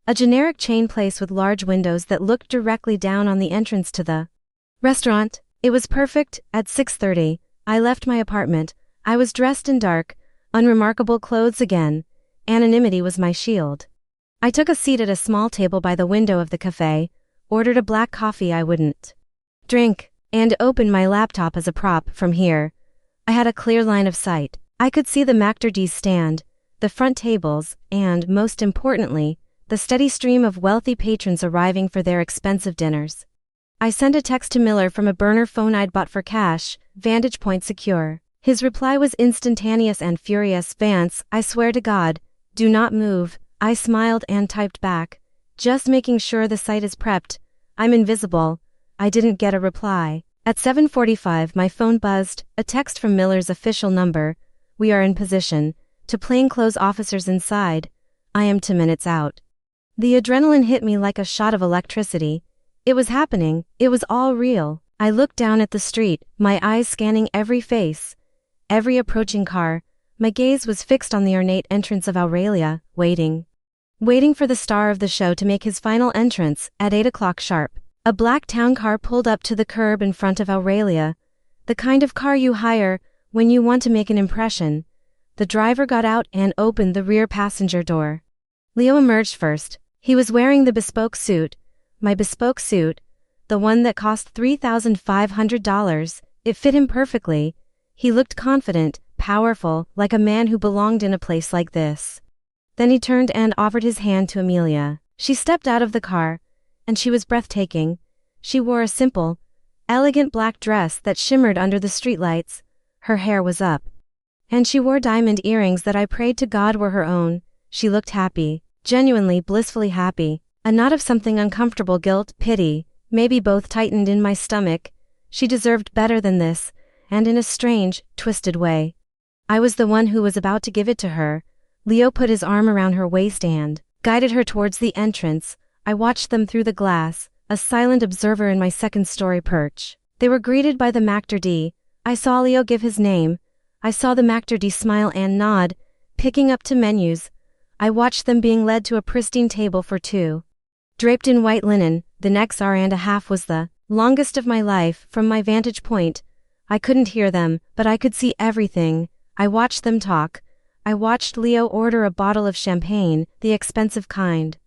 A generic chain place with large windows that looked directly down on the entrance to the restaurant. It was perfect. At 6:30, I left my apartment. I was dressed in dark, unremarkable clothes again. Anonymity was my shield. I took a seat at a small table by the window of the cafe, ordered a black coffee I wouldn't drink, and opened my laptop as a prop. From here, I had a clear line of sight. I could see the McDerdy's stand, the front tables, and, most importantly, the steady stream of wealthy patrons arriving for their expensive dinners. I sent a text to Miller from a burner phone I'd bought for cash, Vantage Point secure. His reply was instantaneous and furious. Vance, I swear to God, do not move. I smiled and typed back. Just making sure the site is prepped. I'm invisible. I didn't get a reply. At 7:45 my phone buzzed, a text from Miller's official number. We are in position. To plainclothes officers inside. I am 2 minutes out. The adrenaline hit me like a shot of electricity. It was happening. It was all real. I looked down at the street, my eyes scanning every face, every approaching car. My gaze was fixed on the ornate entrance of Aurelia, waiting for the star of the show to make his final entrance. At 8 o'clock sharp, a black town car pulled up to the curb in front of Aurelia. The kind of car you hire when you want to make an impression. The driver got out and opened the rear passenger door. Leo emerged first. He was wearing the bespoke suit, my bespoke suit, the one that cost $3,500. It fit him perfectly. He looked confident, powerful, like a man who belonged in a place like this. Then he turned and offered his hand to Amelia. She stepped out of the car, and she was breathtaking. She wore a simple, elegant black dress that shimmered under the streetlights. Her hair was up, and she wore diamond earrings that I prayed to God were her own. She looked happy. Genuinely, blissfully happy. A knot of something uncomfortable, guilt, pity, maybe both tightened in my stomach. She deserved better than this, and in a strange, twisted way, I was the one who was about to give it to her. Leo put his arm around her waist and guided her towards the entrance. I watched them through the glass, a silent observer in my second-story perch. They were greeted by the McDerdy. I saw Leo give his name. I saw the McDerdy smile and nod, picking up 2 menus. I watched them being led to a pristine table for two. Draped in white linen, the next hour and a half was the longest of my life. From my vantage point, I couldn't hear them, but I could see everything. I watched them talk. I watched Leo order a bottle of champagne, the expensive kind.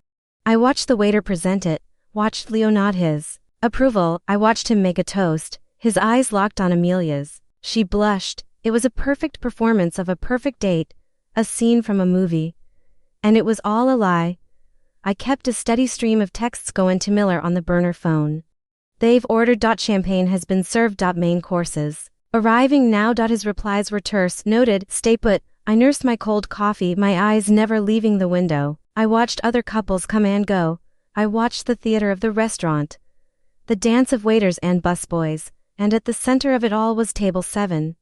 I watched the waiter present it, watched Leo nod his approval. I watched him make a toast, his eyes locked on Amelia's. She blushed. It was a perfect performance of a perfect date, a scene from a movie. And it was all a lie. I kept a steady stream of texts going to Miller on the burner phone. They've ordered. Champagne has been served. Main courses arriving now. His replies were terse. Noted. Stay put. I nursed my cold coffee, my eyes never leaving the window. I watched other couples come and go. I watched the theater of the restaurant, the dance of waiters and busboys, and at the center of it all was table 7.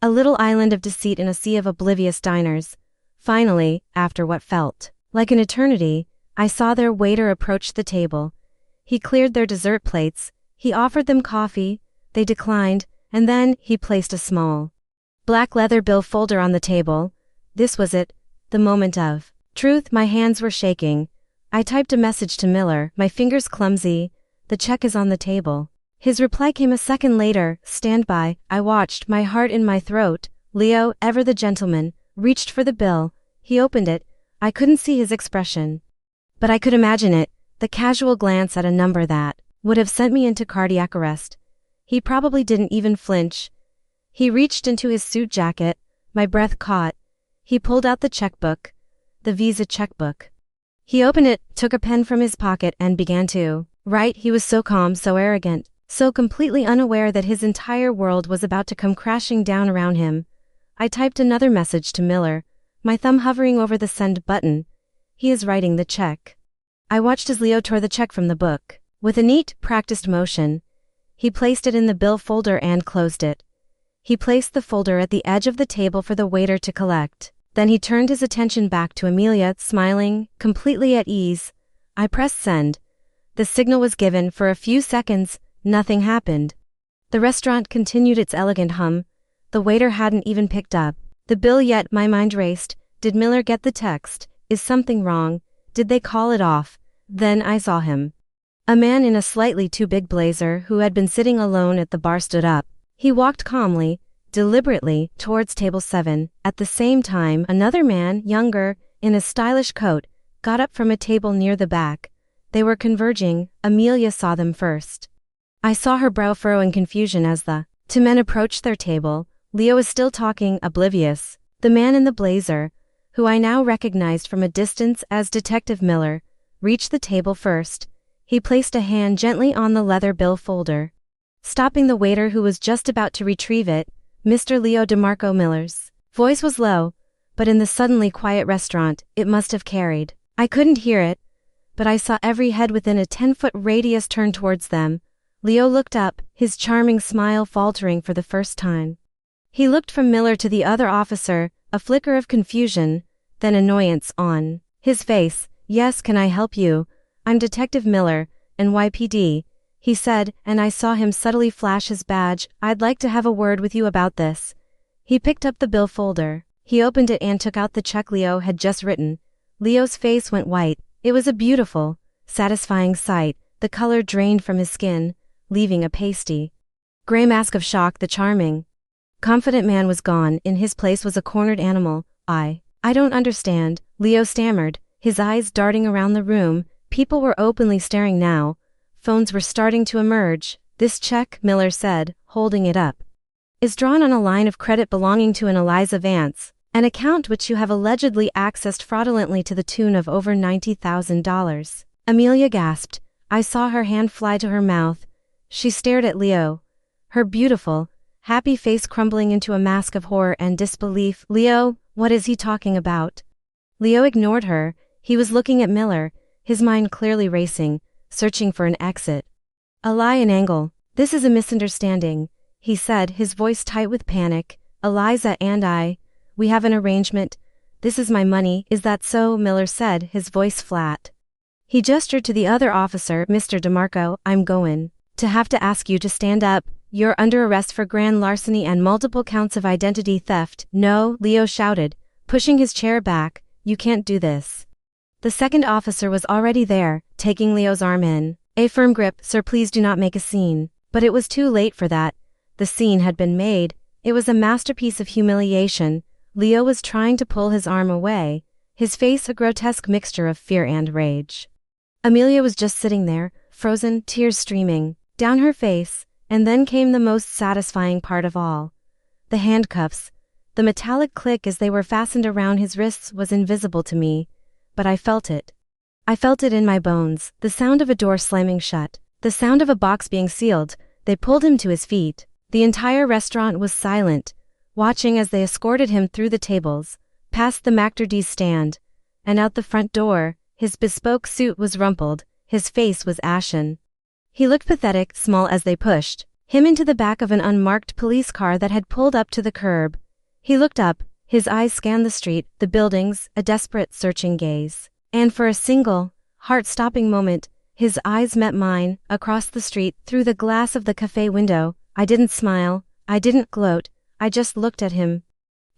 A little island of deceit in a sea of oblivious diners. Finally, after what felt like an eternity, I saw their waiter approach the table. He cleared their dessert plates. He offered them coffee. They declined, and then he placed a small black leather bill folder on the table. This was it, the moment of truth. My hands were shaking. I typed a message to Miller, my fingers clumsy. The check is on the table. His reply came a second later. Stand by. I watched, my heart in my throat. Leo, ever the gentleman, reached for the bill. He opened it. I couldn't see his expression, but I could imagine it, the casual glance at a number that would have sent me into cardiac arrest. He probably didn't even flinch. He reached into his suit jacket. My breath caught. He pulled out the checkbook, the Visa checkbook. He opened it, took a pen from his pocket and began to write. He was so calm, so arrogant, so completely unaware that his entire world was about to come crashing down around him. I typed another message to Miller, my thumb hovering over the send button. He is writing the check. I watched as Leo tore the check from the book. With a neat, practiced motion, he placed it in the bill folder and closed it. He placed the folder at the edge of the table for the waiter to collect. Then he turned his attention back to Amelia, smiling, completely at ease. I pressed send. The signal was given. For a few seconds, nothing happened. The restaurant continued its elegant hum. The waiter hadn't even picked up the bill yet. My mind raced. Did Miller get the text? Is something wrong? Did they call it off? Then I saw him. A man in a slightly too big blazer who had been sitting alone at the bar stood up. He walked calmly, deliberately, towards table 7. At the same time, another man, younger, in a stylish coat, got up from a table near the back. They were converging. Amelia saw them first. I saw her brow furrow in confusion as the two men approached their table. Leo was still talking, oblivious. The man in the blazer, who I now recognized from a distance as Detective Miller, reached the table first. He placed a hand gently on the leather bill folder, stopping the waiter who was just about to retrieve it. Mr. Leo DeMarco. Miller's voice was low, but in the suddenly quiet restaurant, it must have carried. I couldn't hear it, but I saw every head within a 10-foot radius turn towards them. Leo looked up, his charming smile faltering for the first time. He looked from Miller to the other officer, a flicker of confusion, then annoyance on his face. Yes, can I help you? I'm Detective Miller, NYPD, he said, and I saw him subtly flash his badge. I'd like to have a word with you about this. He picked up the bill folder. He opened it and took out the check Leo had just written. Leo's face went white. It was a beautiful, satisfying sight. The color drained from his skin, leaving a pasty gray mask of shock. The charming, confident man was gone. In his place was a cornered animal. I don't understand, Leo stammered, his eyes darting around the room. People were openly staring now. Phones were starting to emerge. This check, Miller said, holding it up, is drawn on a line of credit belonging to an Eliza Vance, an account which you have allegedly accessed fraudulently to the tune of over $90,000. Amelia gasped. I saw her hand fly to her mouth. She stared at Leo, her beautiful, happy face crumbling into a mask of horror and disbelief. Leo, what is he talking about? Leo ignored her. He was looking at Miller, his mind clearly racing, searching for an exit. A lie, an angle. This is a misunderstanding, he said, his voice tight with panic. Eliza and I, we have an arrangement. This is my money. Is that so? Miller said, his voice flat. He gestured to the other officer. Mr. DeMarco, I'm going to have to ask you to stand up. You're under arrest for grand larceny and multiple counts of identity theft. No, Leo shouted, pushing his chair back. you can't do this. The second officer was already there, taking Leo's arm in a firm grip. Sir, please do not make a scene. But it was too late for that. The scene had been made. It was a masterpiece of humiliation. Leo was trying to pull his arm away, his face a grotesque mixture of fear and rage. Amelia was just sitting there, frozen, tears streaming down her face, and then came the most satisfying part of all. The handcuffs. The metallic click as they were fastened around his wrists was invisible to me, but I felt it. I felt it in my bones, the sound of a door slamming shut, the sound of a box being sealed. They pulled him to his feet. The entire restaurant was silent, watching as they escorted him through the tables, past the McDerdy's stand, and out the front door. His bespoke suit was rumpled, his face was ashen. He looked pathetic, small as they pushed him into the back of an unmarked police car that had pulled up to the curb. He looked up, his eyes scanned the street, the buildings, a desperate, searching gaze. And for a single, heart-stopping moment, his eyes met mine, across the street, through the glass of the cafe window. I didn't smile, I didn't gloat, I just looked at him.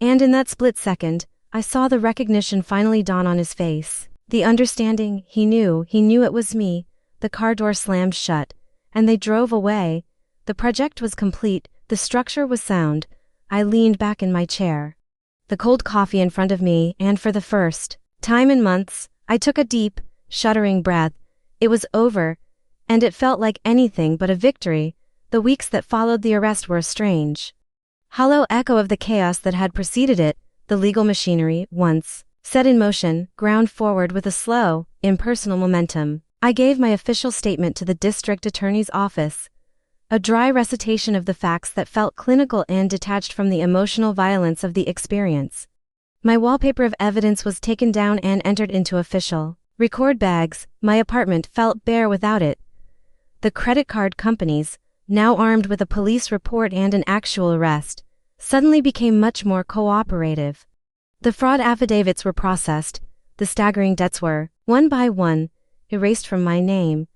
And in that split second, I saw the recognition finally dawn on his face. The understanding. He knew it was me. The car door slammed shut, and they drove away. The project was complete, the structure was sound. I leaned back in my chair, the cold coffee in front of me, and for the first time in months, I took a deep, shuddering breath. It was over, and it felt like anything but a victory. The weeks that followed the arrest were a strange, hollow echo of the chaos that had preceded it. The legal machinery, once set in motion, ground forward with a slow, impersonal momentum. I gave my official statement to the district attorney's office, a dry recitation of the facts that felt clinical and detached from the emotional violence of the experience. My wallpaper of evidence was taken down and entered into official record bags. My apartment felt bare without it. The credit card companies, now armed with a police report and an actual arrest, suddenly became much more cooperative. The fraud affidavits were processed. The staggering debts were, one by one, erased from my name.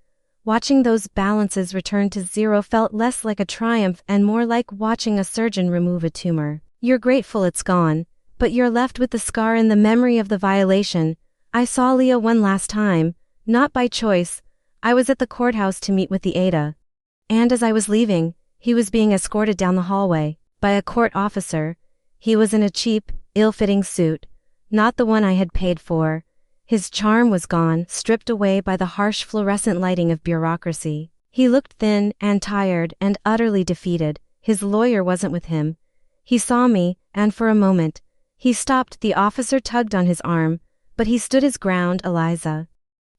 Watching those balances return to zero felt less like a triumph and more like watching a surgeon remove a tumor. You're grateful it's gone, but you're left with the scar and the memory of the violation. I saw Leo one last time, not by choice. I was at the courthouse to meet with the ADA. And as I was leaving, he was being escorted down the hallway by a court officer. He was in a cheap, ill-fitting suit, not the one I had paid for. His charm was gone, stripped away by the harsh fluorescent lighting of bureaucracy. He looked thin and tired and utterly defeated. His lawyer wasn't with him. He saw me, and for a moment, he stopped. The officer tugged on his arm, but he stood his ground. Eliza,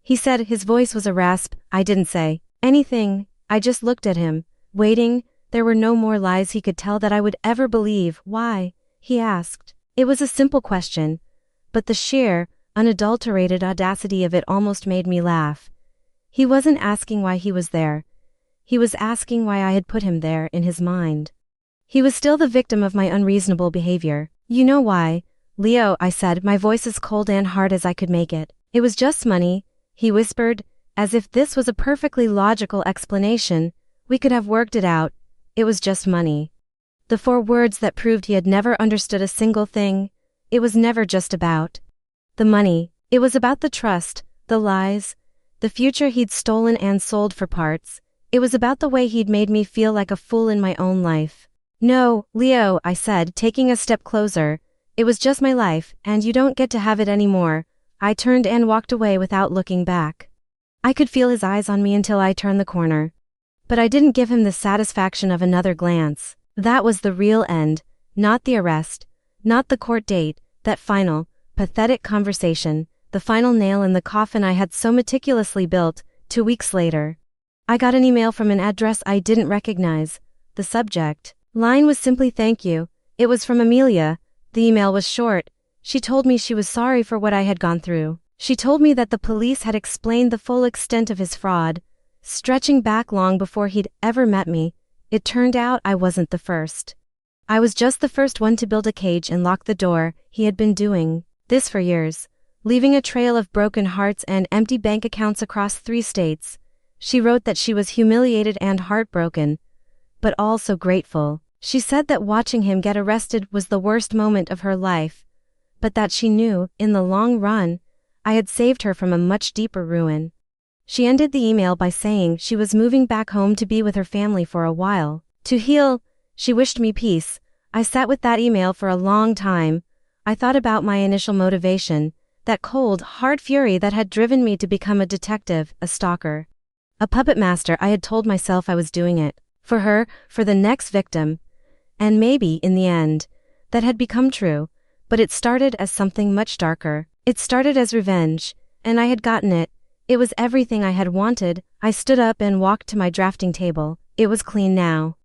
he said. His voice was a rasp. I didn't say anything. I just looked at him, waiting. There were no more lies he could tell that I would ever believe. Why? He asked. It was a simple question, but the sheer, unadulterated audacity of it almost made me laugh. He wasn't asking why he was there. He was asking why I had put him there in his mind. He was still the victim of my unreasonable behavior. You know why, Leo, I said, my voice as cold and hard as I could make it. It was just money, he whispered, as if this was a perfectly logical explanation. We could have worked it out. It was just money. The 4 words that proved he had never understood a single thing. It was never just about the money. It was about the trust, the lies, the future he'd stolen and sold for parts. It was about the way he'd made me feel like a fool in my own life. No, Leo, I said, taking a step closer. It was just my life, and you don't get to have it anymore. I turned and walked away without looking back. I could feel his eyes on me until I turned the corner. But I didn't give him the satisfaction of another glance. That was the real end, not the arrest, not the court date, that final, pathetic conversation, the final nail in the coffin I had so meticulously built. 2 weeks later, I got an email from an address I didn't recognize. The subject line was simply "Thank you." It was from Amelia. The email was short. She told me she was sorry for what I had gone through. She told me that the police had explained the full extent of his fraud, stretching back long before he'd ever met me. It turned out I wasn't the first. I was just the first one to build a cage and lock the door. He had been doing this for years, leaving a trail of broken hearts and empty bank accounts across 3 states. She wrote that she was humiliated and heartbroken, but also grateful. She said that watching him get arrested was the worst moment of her life, but that she knew, in the long run, I had saved her from a much deeper ruin. She ended the email by saying she was moving back home to be with her family for a while. To heal, she wished me peace. I sat with that email for a long time. I thought about my initial motivation, that cold, hard fury that had driven me to become a detective, a stalker. A puppet master. I had told myself I was doing it. For her, for the next victim. And maybe, in the end, that had become true, but it started as something much darker. It started as revenge, and I had gotten it. It was everything I had wanted. I stood up and walked to my drafting table. It was clean now.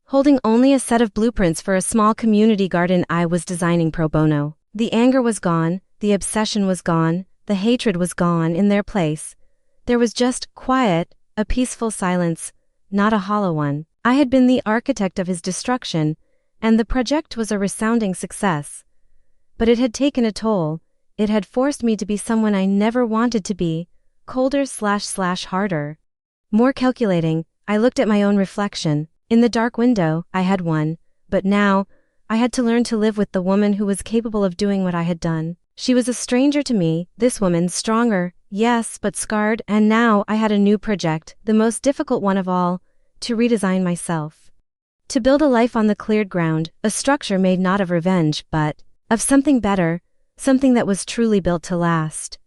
Holding only a set of blueprints for a small community garden I was designing pro bono. The anger was gone, the obsession was gone, the hatred was gone. In their place, there was just quiet, a peaceful silence, not a hollow one. I had been the architect of his destruction, and the project was a resounding success. But it had taken a toll. It had forced me to be someone I never wanted to be, colder/harder. More calculating. I looked at my own reflection. In the dark window, I had won, but now, I had to learn to live with the woman who was capable of doing what I had done. She was a stranger to me, this woman, stronger, yes, but scarred, and now I had a new project, the most difficult one of all, to redesign myself. To build a life on the cleared ground, a structure made not of revenge, but of something better, something that was truly built to last.